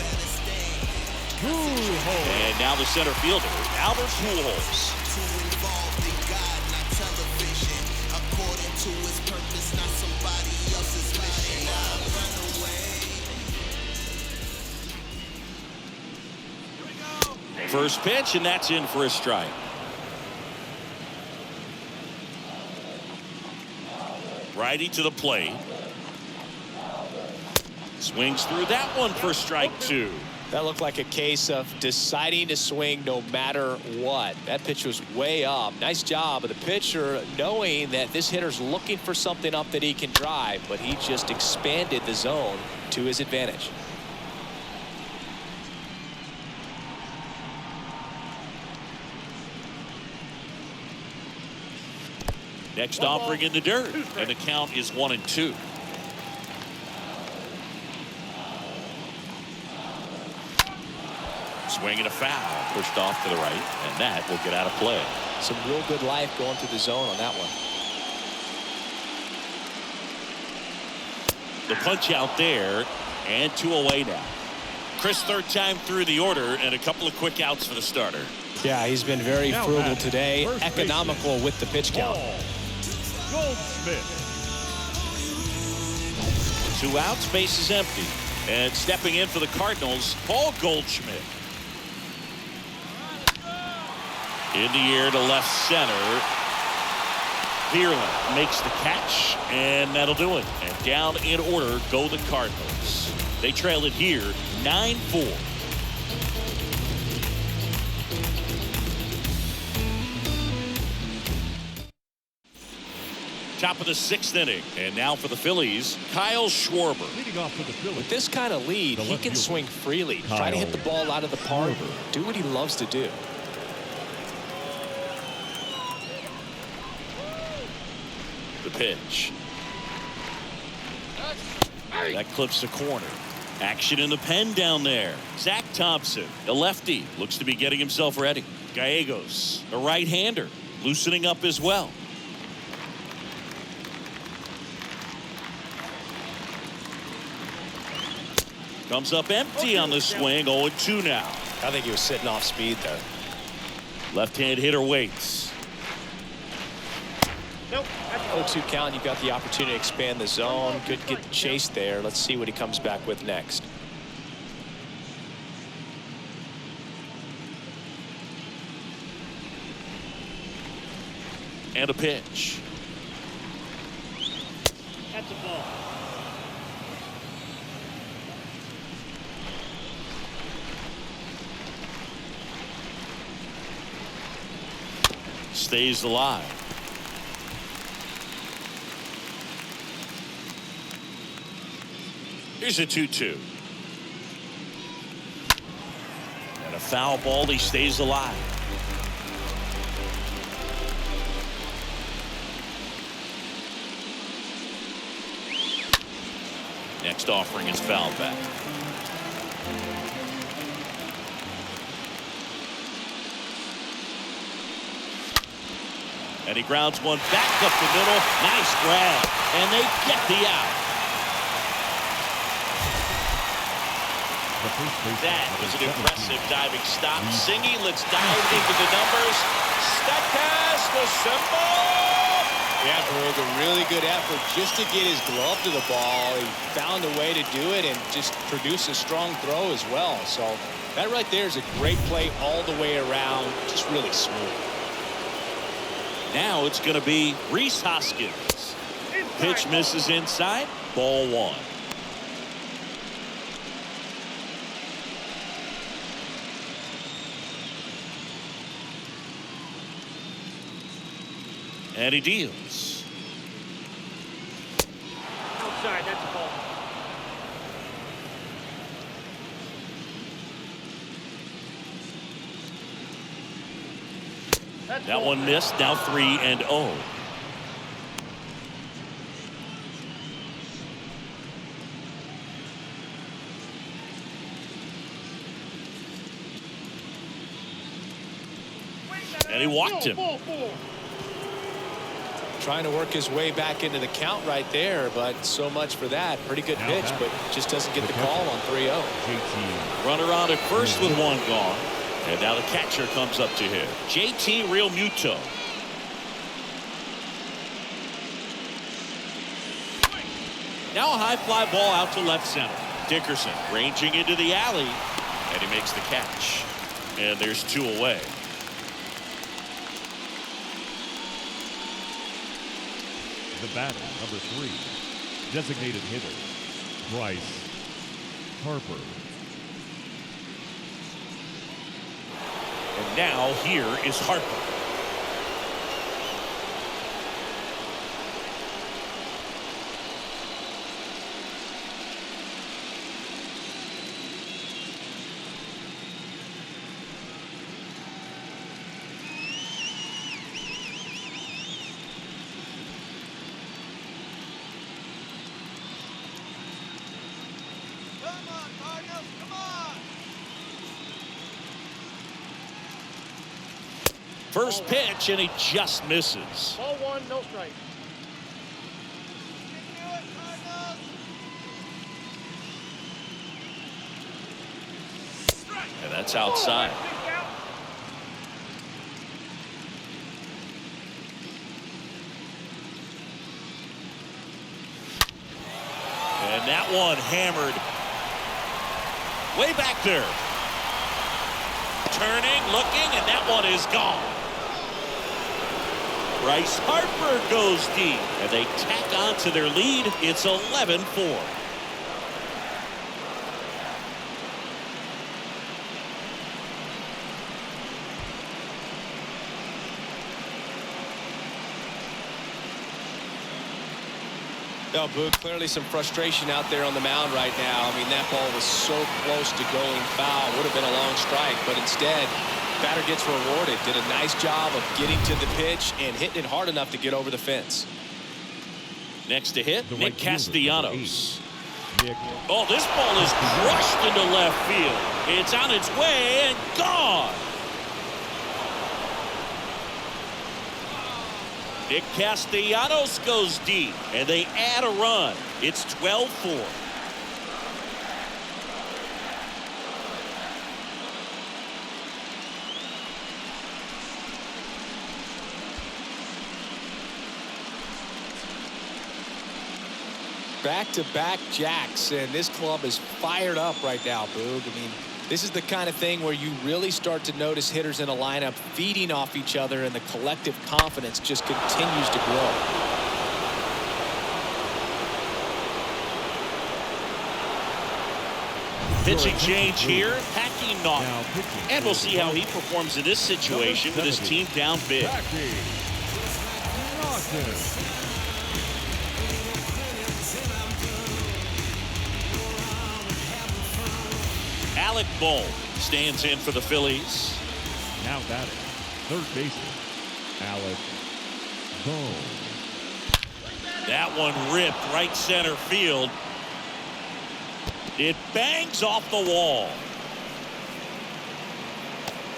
Pujols. And now the center fielder, Albert Pujols. First pitch, and that's in for a strike. Righty to the plate. Swings through that one for strike 2. That looked like a case of deciding to swing no matter what. That pitch was way up. Nice job of the pitcher knowing that this hitter's looking for something up that he can drive, but he just expanded the zone to his advantage. Next offering in the dirt, and the count is 1-2. Swing and a foul, pushed off to the right, and that will get out of play. Some real good life going through the zone on that one. The punch out there, and 2 away now. Chris, third time through the order, and a couple of quick outs for the starter. Yeah, he's been very frugal today, economical with the pitch count. Goldschmidt. 2 outs, base is empty. And stepping in for the Cardinals, Paul Goldschmidt. In the air to left center. Bierland makes the catch, and that'll do it. And down in order go the Cardinals. They trail it here 9-4. Top of the 6th inning, and now for the Phillies, Kyle Schwarber. Leading off for the Phillies. With this kind of lead, he can swing freely, try to hit the ball out of the park, do what he loves to do. The pitch. That clips the corner. Action in the pen down there. Zach Thompson, a lefty, looks to be getting himself ready. Gallegos, a right-hander, loosening up as well. Comes up empty on the swing. 0-2 now. I think he was sitting off speed there. Left-hand hitter waits. 0-2 count. You got the opportunity to expand the zone. Good get the chase there. Let's see what he comes back with next. And a pitch. That's a ball. Stays alive. Here's a 2-2. And a foul ball. He stays alive. Next offering is fouled back. And he grounds one back up the middle. Nice grab. And they get the out. That was an impressive diving stop. Singy, let's dive into the numbers. Statcast, the symbol. Yeah, Greg, a really good effort just to get his glove to the ball. He found a way to do it and just produce a strong throw as well. So that right there is a great play all the way around. Just really smooth. Now it's going to be Rhys Hoskins. Pitch misses inside. Ball 1. And he deals. Outside, that's a ball. That one missed. Now 3-0. And he walked him. Trying to work his way back into the count right there, but so much for that. Pretty good pitch, but just doesn't get the call on 3-0. Runner on at first with one gone. And now the catcher comes up to him. JT Real Muto. Now a high fly ball out to left center. Dickerson ranging into the alley, and he makes the catch. And there's 2 away. The batter, number 3, designated hitter, Bryce Harper. And now here is Harper. Come on, Cardinals, come on! First pitch, and he just misses. Ball 1, no strike. You can do it, Cardinals! And that's outside. Kick out. And that one hammered way back there. Turning, looking, and that one is gone. Bryce Harper goes deep, and they tack on to their lead. It's 11-4. No, Boog, clearly some frustration out there on the mound right now. I mean, that ball was so close to going foul. Would have been a long strike, but instead, batter gets rewarded. Did a nice job of getting to the pitch and hitting it hard enough to get over the fence. Next to hit, The Nick right fielder, number Castellanos. 8, Nick. Oh, this ball is crushed into left field. It's on its way and gone. Nick Castellanos goes deep, and they add a run. It's 12-4. Back-to-back jacks, and this club is fired up right now, Boog. I mean, this is the kind of thing where you really start to notice hitters in a lineup feeding off each other, and the collective confidence just continues to grow. Pitching change here, Packy Naughton. Now pitching And we'll for see the how he Cardinals, performs in this situation with his 70. team down big. Packy Naughton. Alec Bohm stands in for the Phillies. Now batting, third baseman, Alec Bohm. That one ripped right center field. It bangs off the wall.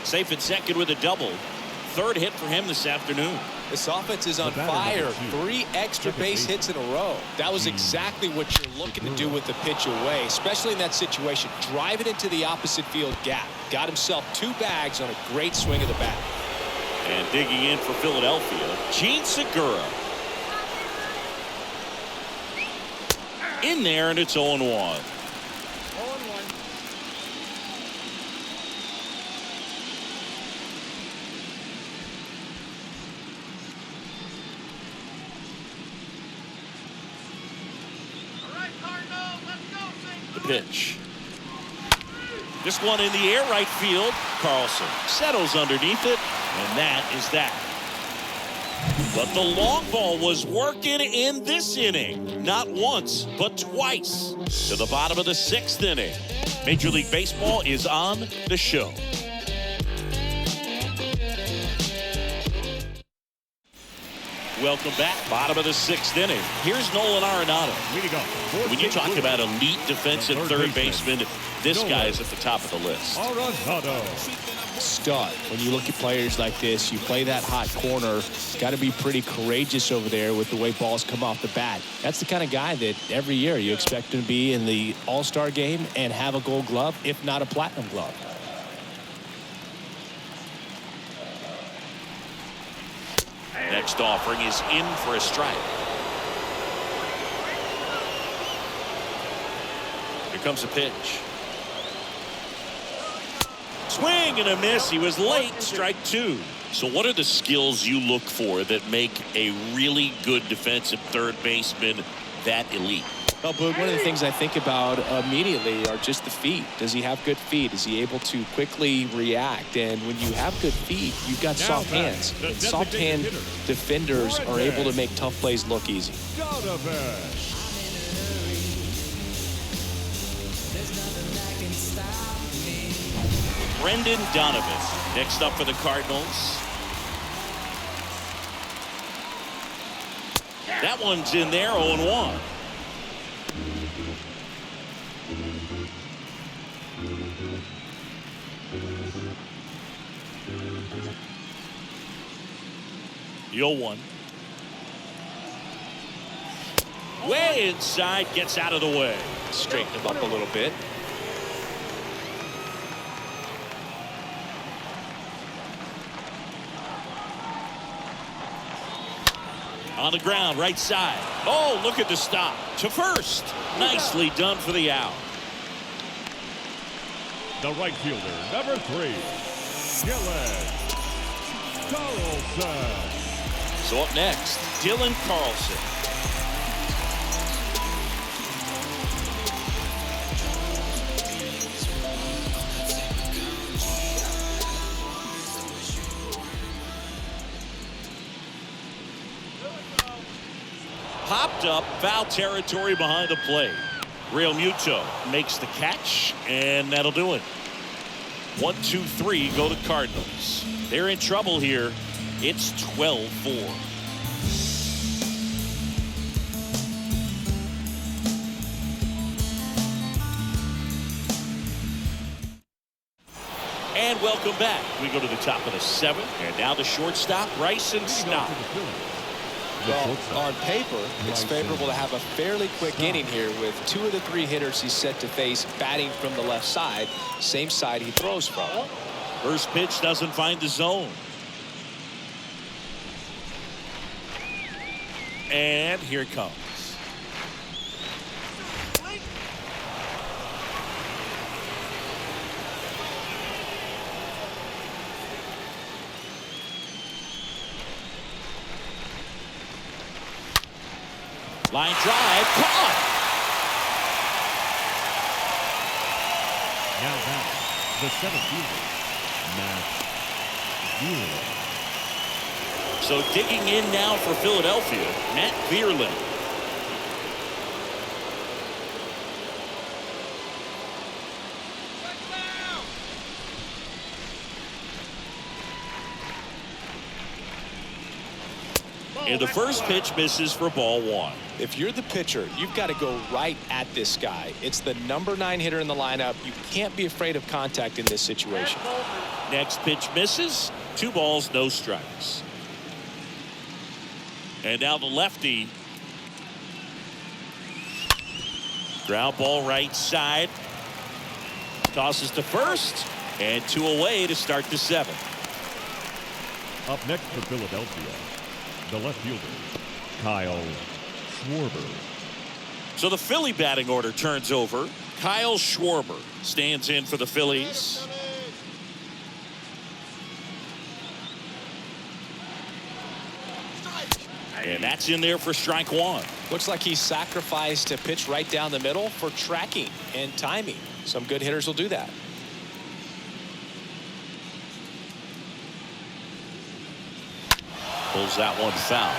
Safe at second with a double. Third hit for him this afternoon. This offense is on The batter, fire. number 2, 3 extra second base baseman. hits in a row. That was exactly what you're looking to do with the pitch away, especially in that situation. Drive it into the opposite field gap. Got himself 2 bags on a great swing of the bat. And digging in for Philadelphia, Gene Segura. In there, and it's 0-1. 0-1. All right, Cardinals, let's go, St. The Louis. pitch. This one in the air, right field. Carlson settles underneath it, and that is that. But the long ball was working in this inning. Not once, but twice. To the bottom of the 6th inning. Major League Baseball is on the show. Welcome back. Bottom of the 6th inning. Here's Nolan Arenado. Way to go. When you talk about elite defensive The third third baseman, baseman, this Nolan guy is at the top of the list. Arenado. stud. When you look at players like this, you play that hot corner, got to be pretty courageous over there with the way balls come off the bat. That's the kind of guy that every year you expect him to be in the All-Star game and have a Gold Glove, if not a Platinum Glove. Next offering is in for a strike. Here comes a pitch. Swing and a miss. He was late. Strike two. So what are the skills you look for that make a really good defensive third baseman that elite? Well, Boog, one of the things I think about immediately are just the feet. Does he have good feet? Is he able to quickly react? And when you have good feet, you've got soft hands. And soft hand defenders are able to make tough plays look easy. Brendan Donovan next up for the Cardinals. That one's in there, 0-1. The 0-1. Way inside, gets out of the way. Straighten him up a little bit. On the ground, right side. Oh, look at the stop. To first. Nicely done for the out. The right fielder, number 3, Dylan Carlson. So up next, Dylan Carlson. Popped up, foul territory behind the plate. Real Muto makes the catch, and that'll do it. 1-2-3 go to Cardinals. They're in trouble here. It's 12-4. And welcome back. We go to the top of the 7th, and now the shortstop, Bryson Stott. Well, on paper, it's favorable to have a fairly quick inning here with 2 of the 3 hitters he's set to face batting from the left side, same side he throws from. First pitch doesn't find the zone. And here it comes. Line drive, caught. Now back, the 7th fielder, Matt Vierling. So digging in now for Philadelphia, Matt Vierling. And the first pitch misses for ball 1. If you're the pitcher, you've got to go right at this guy. It's the number 9 hitter in the lineup. You can't be afraid of contact in this situation. Next pitch misses. 2 balls, no strikes. And now the lefty. Ground ball right side. Tosses to first. And 2 away to start the 7th. Up next for Philadelphia, the left fielder, Kyle Schwarber. So the Philly batting order turns over. Kyle Schwarber stands in for the Phillies. And that's in there for strike 1. Looks like he sacrificed a pitch right down the middle for tracking and timing. Some good hitters will do that. Pulls that one foul.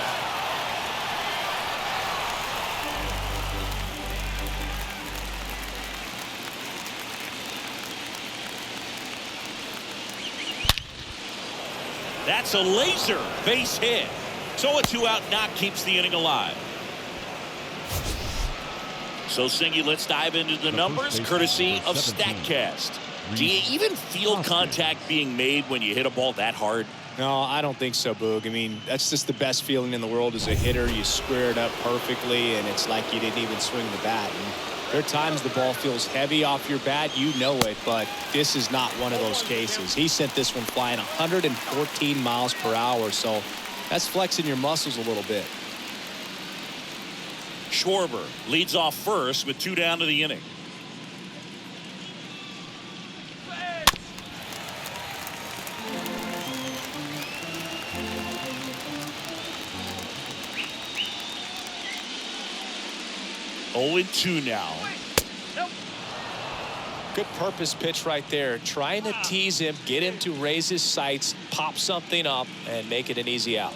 That's a laser base hit. So a 2-out knock keeps the inning alive. So Singy, let's dive into the numbers courtesy of StatCast. Do you even feel contact being made when you hit a ball that hard? No, I don't think so, Boog. I mean, that's just the best feeling in the world as a hitter. You square it up perfectly, and it's like you didn't even swing the bat. And there are times the ball feels heavy off your bat. You know it, but this is not one of those cases. He sent this one flying 114 miles per hour, so that's flexing your muscles a little bit. Schwarber leads off first with 2 down to the inning. Oh, 2 now. Good purpose pitch right there. Trying to tease him, get him to raise his sights, pop something up, and make it an easy out.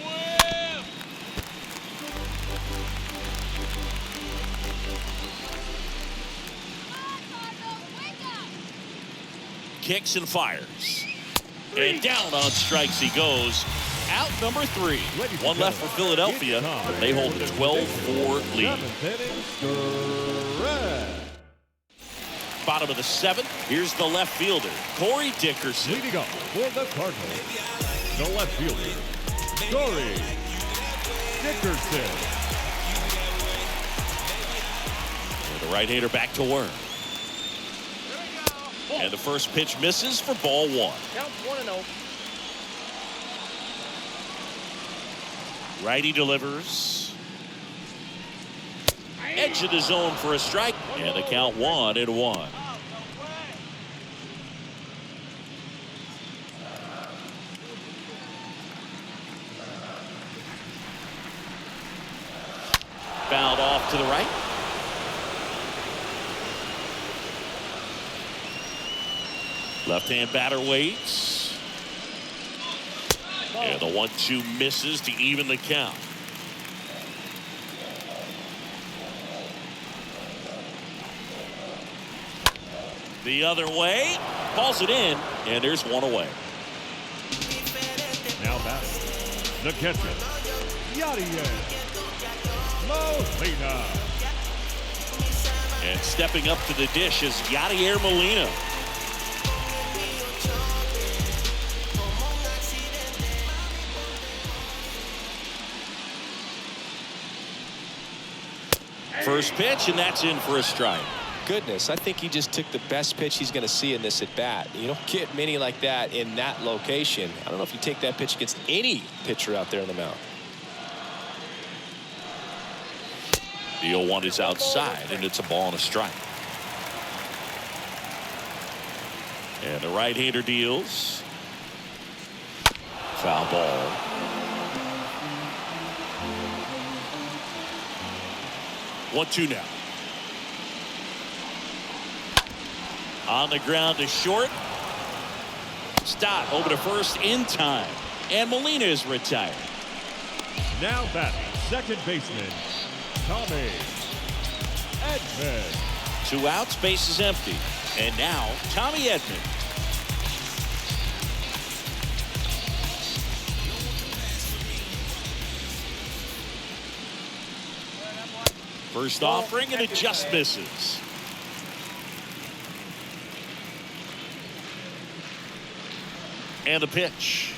Kicks and fires. And down on strikes he goes. Out number 3. One left for Philadelphia. They hold a 12-4 lead. Bottom of the 7th. Here's the left fielder, Corey Dickerson. Leading up for the Cardinals, the left fielder, Corey Dickerson. And the right-hander back to work. And the first pitch misses for ball 1. Count 1-0. Righty delivers. Edge of the zone for a strike. And the count 1-1. Fouled off to the right. Left-hand batter waits. And the 1-2 misses to even the count. The other way. Balls it in. And there's one away. Now batting, the catcher, Yadier Molina. And stepping up to the dish is Yadier Molina. First pitch, and that's in for a strike. Goodness, I think he just took the best pitch he's going to see in this at bat. You don't get many like that in that location. I don't know if you take that pitch against any pitcher out there in the mound. The 0-1 is outside, and it's a ball and a strike. And the right-hander deals. Foul ball. One-two now. On the ground to short. Stott over to first in time. And Molina is retired. Now batting, second baseman, Tommy Edman. 2 outs, base is empty. And now Tommy Edman. First offering, and it just misses. And the pitch.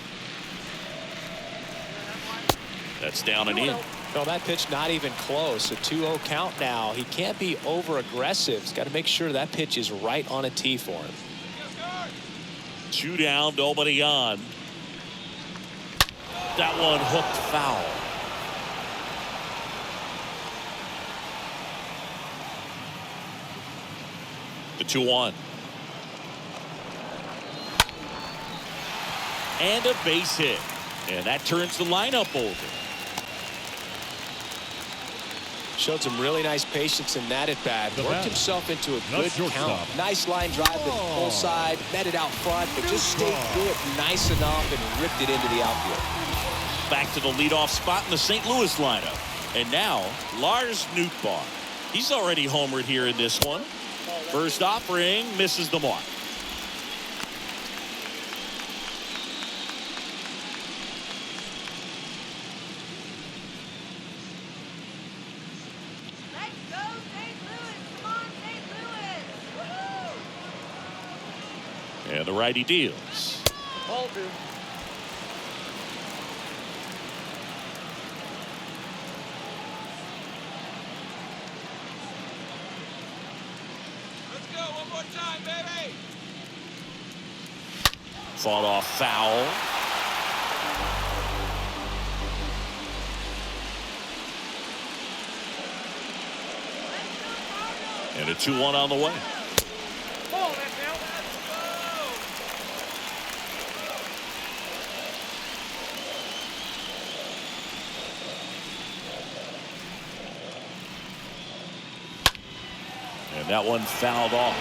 That's down and in. No, that pitch not even close. A 2-0 count now. He can't be over aggressive. He's got to make sure that pitch is right on a tee for him. 2 down, nobody on. That one hooked foul. The 2-1. And a base hit. And that turns the lineup over. Showed some really nice patience in that at bat. Worked himself into a good count. Nice line drive to the full side. Met it out front, but just stayed good nice enough and ripped it into the outfield. Back to the leadoff spot in the St. Louis lineup. And now Lars Nootbaar. He's already homered here in this one. First offering misses the mark. And the righty deals. Ball two. Let's go one more time, baby. Fought off foul. And a 2-1 on the way. Ball that now. And that one fouled off.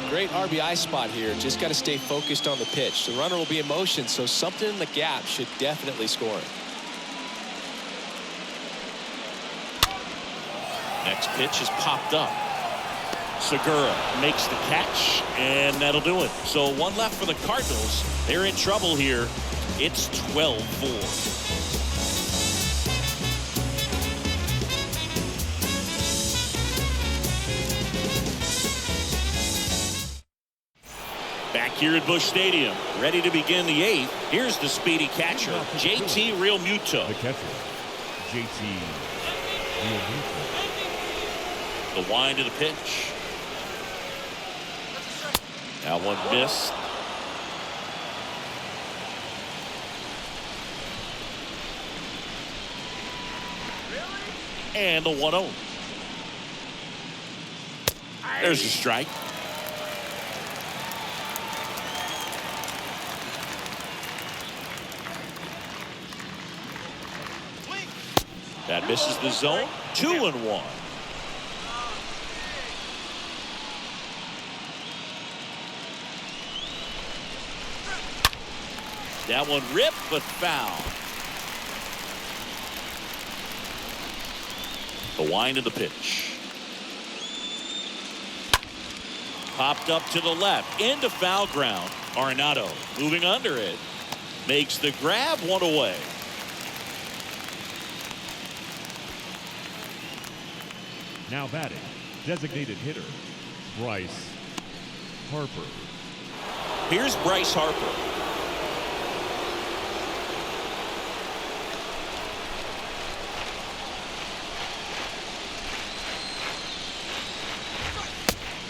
Great RBI spot here. Just got to stay focused on the pitch. The runner will be in motion, so something in the gap should definitely score it. Next pitch is popped up. Segura makes the catch, and that'll do it. So one left for the Cardinals. They're in trouble here. It's 12-4. Back here at Busch Stadium, ready to begin the 8th. Here's the speedy catcher, JT Realmuto. The catcher, JT Realmuto. The wind of the pitch. That one missed. And the 1-0. There's a strike. That misses the zone. 2-1. That one ripped, but foul. The wind of the pitch. Popped up to the left. Into foul ground. Arenado moving under it. Makes the grab, 1 away. Now batting, designated hitter, Bryce Harper. Here's Bryce Harper.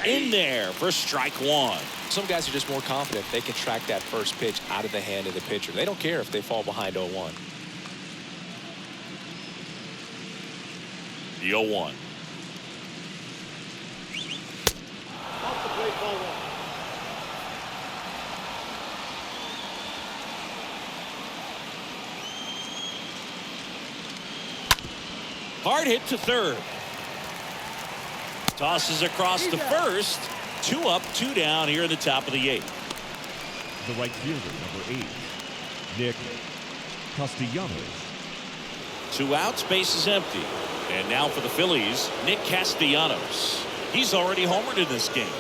In there for strike 1. Some guys are just more confident they can track that first pitch out of the hand of the pitcher. They don't care if they fall behind 0-1. The 0-1. Off the plate, ball 1. Hard hit to third. Tosses across to first. 2 up, 2 down here in the top of the 8th. The right fielder, number 8, Nick Castellanos. 2 outs, base is empty. And now for the Phillies, Nick Castellanos. He's already homered in this game.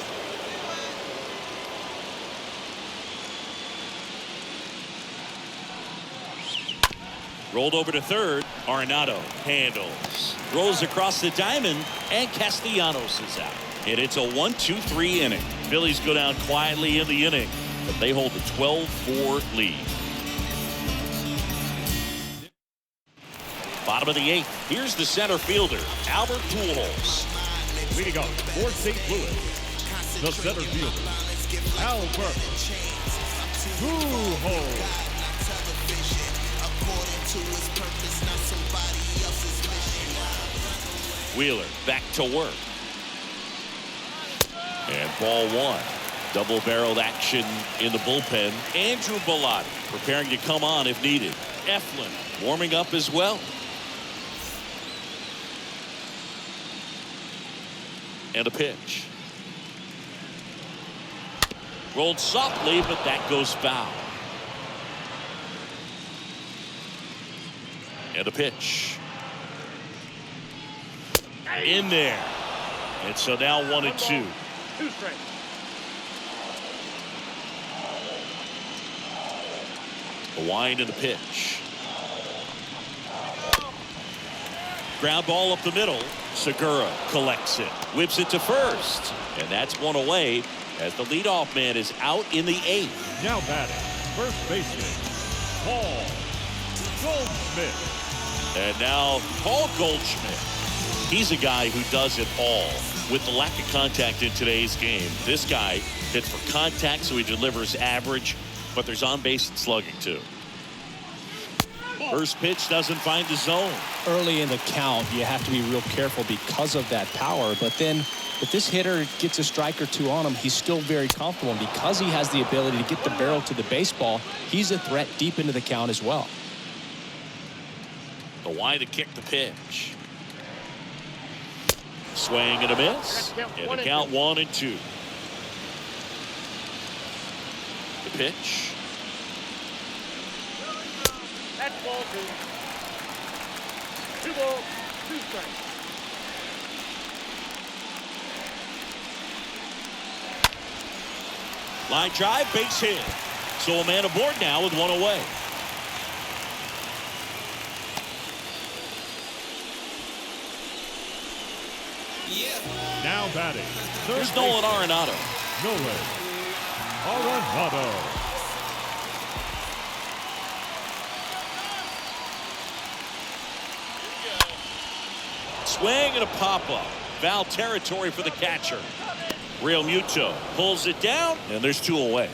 Rolled over to third. Arenado handles. Rolls across the diamond, and Castellanos is out. And it's a 1-2-3 inning. Phillies go down quietly in the inning, but they hold the 12-4 lead. Bottom of the 8th. Here's the center fielder, Albert Pujols. Leading off for St. Louis, the center fielder, Albert Pujols. Wheeler back to work. And ball 1. Double-barreled action in the bullpen. Andrew Bellotti preparing to come on if needed. Eflin warming up as well. And a pitch. Rolled softly, but that goes foul. And a pitch. In there. And so now 1-2. 2 strikes. The wind of the pitch. Ground ball up the middle. Segura collects it. Whips it to first. And that's 1 away. as the leadoff man is out in the 8th. Now batting, first baseman, Paul Goldschmidt. And now Paul Goldschmidt. He's a guy who does it all. With the lack of contact in today's game, this guy hits for contact, so he delivers average, but there's on-base and slugging too. First pitch doesn't find the zone. Early in the count, you have to be real careful because of that power. But then if this hitter gets a strike or two on him, he's still very comfortable. And because he has the ability to get the barrel to the baseball, he's a threat deep into the count as well. The wide to kick the pitch. Swing and a miss. And the count 1-2. The pitch. That's ball 2. 2 balls, 2 strikes. Line drive, base hit. So a man aboard now with 1 away. Now batting, Here's Nolan Arenado. Nolan Arenado. Swing and a pop-up. Foul territory for the catcher. Real Muto pulls it down, and there's 2 away.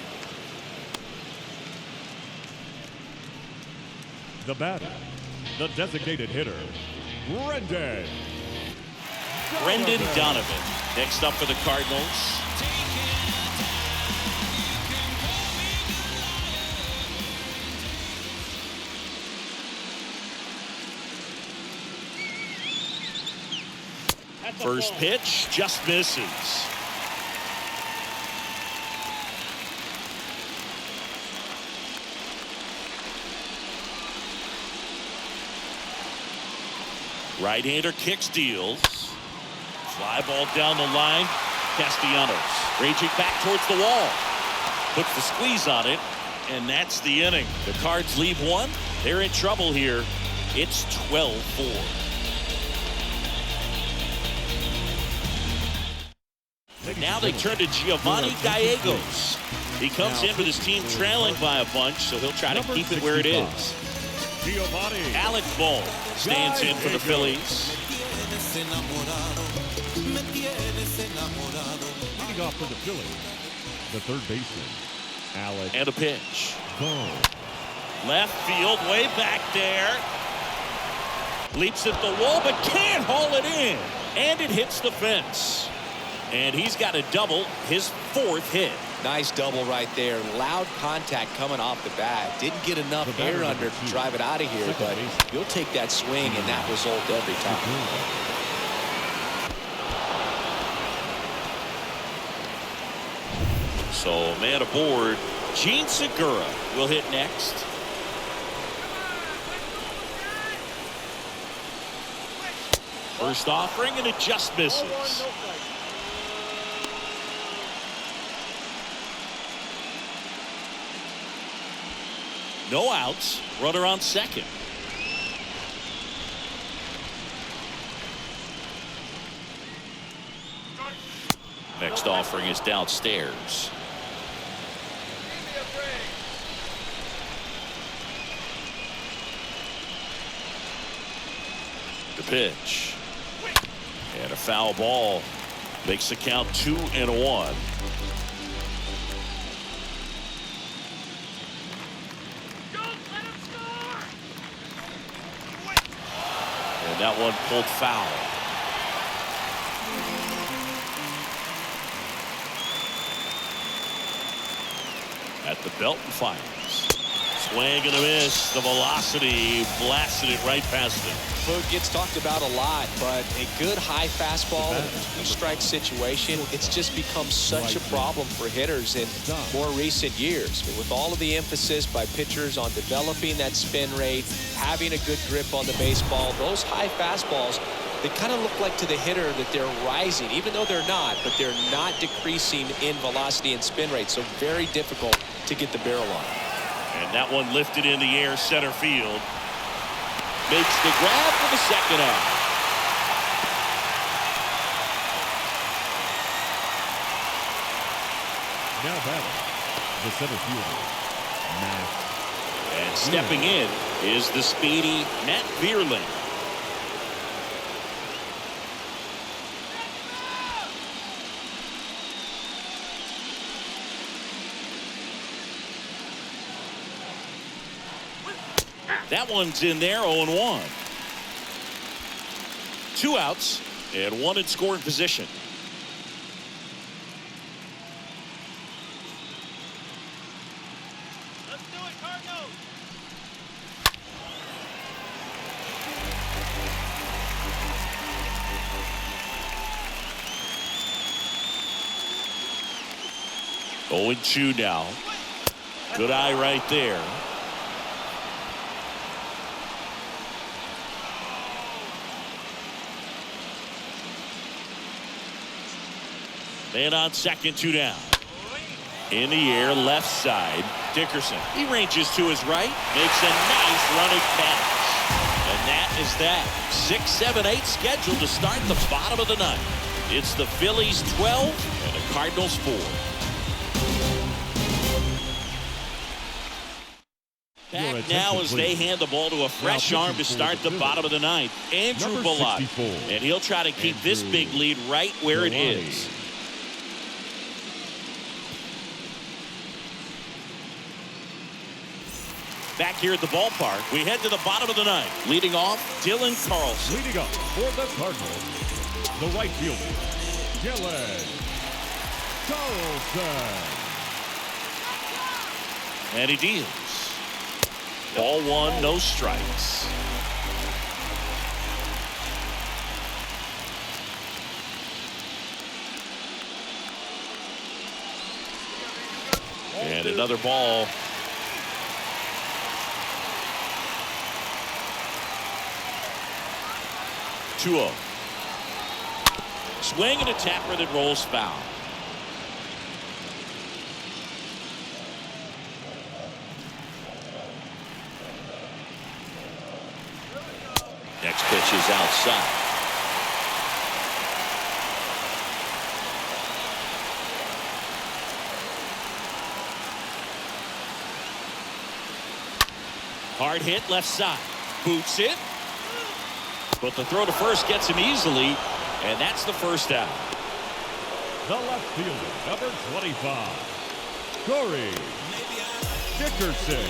The batter, the designated hitter, Brendan Donovan. Next up for the Cardinals. First pitch just misses. Right-hander kicks, deals. Fly ball down the line. Castellanos raging back towards the wall. Puts the squeeze on it, and that's the inning. The Cards leave 1. They're in trouble here. It's 12-4. Now they turn to Giovanni Gallegos. He comes in with his team trailing by a bunch, so he'll try to keep it where it is. Giovanni. Alec Bohm stands in for the Phillies. Leading off for the Phillies, the third baseman, Alec. And a pitch. Bohm. Left field, way back there. Leaps at the wall, but can't haul it in. And it hits the fence. And he's got a double, his 4th hit. Nice double right there. Loud contact coming off the bat. Didn't get enough air under to drive it out of here, but you'll take that swing and that result every time. So man aboard. Gene Segura will hit next. First offering, and it just misses. No outs. Runner on second. Next offering is downstairs. The pitch. And a foul ball. Makes the count 2-1. And that one pulled foul. At the belt and fires. Swing and a miss. The velocity blasted it right past him. Food gets talked about a lot, but a good high fastball in a 2-strike situation, it's just become such a problem for hitters in more recent years. With all of the emphasis by pitchers on developing that spin rate, having a good grip on the baseball, those high fastballs, they kind of look like to the hitter that they're rising, even though they're not, but they're not decreasing in velocity and spin rate, so very difficult to get the barrel on. And that one lifted in the air, center field. Makes the grab for the second out. Now batting, the center fielder, Matt. And stepping in is the speedy Matt Vierling. That one's in there, 0-1. 2 outs and 1 in scoring position. Let's do it, Cardinals. Oh, 0-2 now. Good eye right there. Man on second, 2 down. In the air, left side. Dickerson. He ranges to his right. Makes a nice running catch. And that is that. 6, 7, 8 scheduled to start the bottom of the ninth. It's the Phillies 12 and the Cardinals 4. Back now as they hand the ball to a fresh arm to start the bottom of the ninth. Andrew Bullock. And he'll try to keep this big lead right where it is. Back here at the ballpark, we head to the bottom of the ninth. Leading off, Dylan Carlson. Leading up for the Cardinals, the right fielder, Dylan Carlson. And he deals. Ball 1, no strikes. And another ball. Swing and a tapper that rolls foul. Next pitch is outside. Hard hit left side. Boots it. But the throw to first gets him easily, and that's the first out. The left fielder, number 25, Corey Dickerson.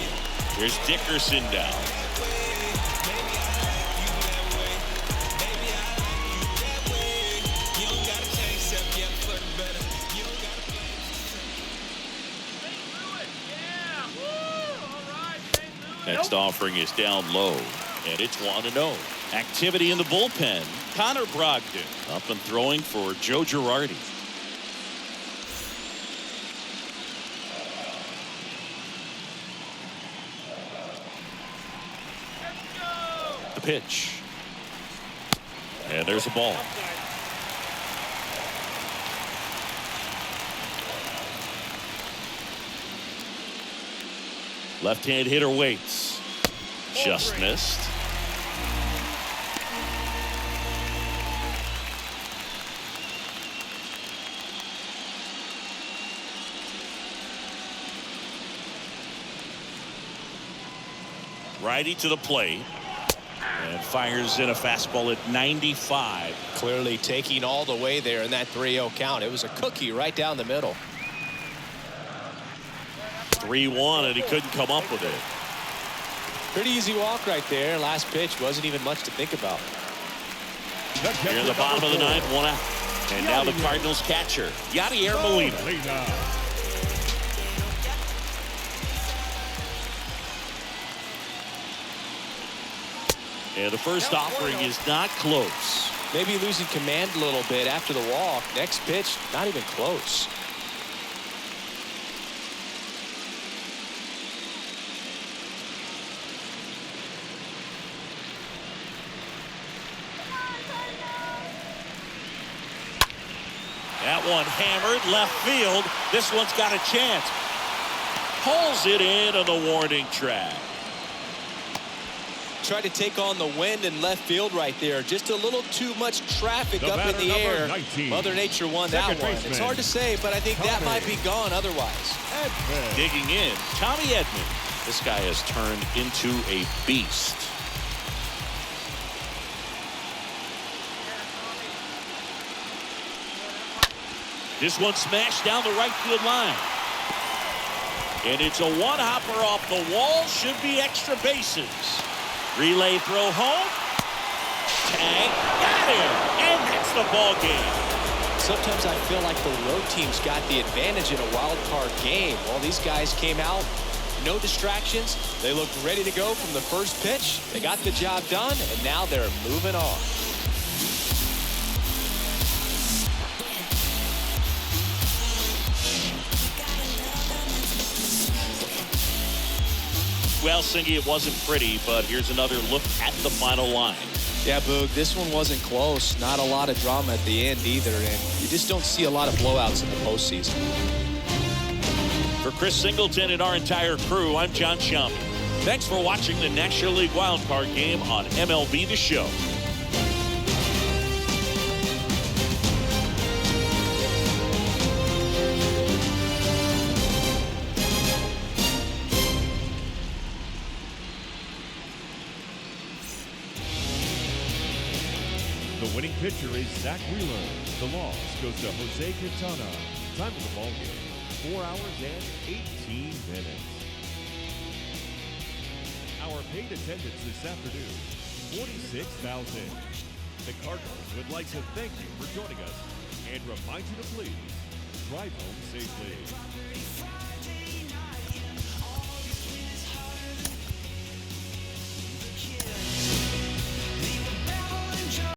Here's Dickerson down. Next offering is down low, and it's 1-0. Activity in the bullpen. Connor Brogdon up and throwing for Joe Girardi. The pitch. And there's a ball. Left-hand hitter waits. Just missed. Righty to the plate. And fires in a fastball at 95. Clearly taking all the way there in that 3-0 count. It was a cookie right down the middle. 3-1, and he couldn't come up with it. Pretty easy walk right there. Last pitch wasn't even much to think about. Here in the bottom of the ninth, 1 out. And now the Cardinals catcher, Yadier Molina. And the first offering is not close. Maybe losing command a little bit after the walk. Next pitch, not even close. That one hammered left field. This one's got a chance. Pulls it in on the warning track. tried to take on the wind in left field right there. Just a little too much traffic up in the air. 19. Mother Nature won that one. Baseman. It's hard to say, but I think that might be gone otherwise. Edman. Digging in, Tommy Edman. This guy has turned into a beast. This one smashed down the right field line. And it's a one-hopper off the wall. Should be extra bases. Relay throw home. Tag. Got him. And that's the ball game. Sometimes I feel like the road team's got the advantage in a wild card game. Well, these guys came out, no distractions. They looked ready to go from the first pitch. They got the job done, and now they're moving on. Well, Singy, it wasn't pretty, but here's another look at the final line. Yeah, Boog, this one wasn't close. Not a lot of drama at the end either, and you just don't see a lot of blowouts in the postseason. For Chris Singleton and our entire crew, I'm John Sciambi. Thanks for watching the National League Wildcard Game on MLB The Show. The winning pitcher is Zach Wheeler. The loss goes to Jose Quintana. Time of the ball game, 4 hours and 18 minutes. Our paid attendance this afternoon, 46,000. The Cardinals would like to thank you for joining us and remind you to please drive home safely.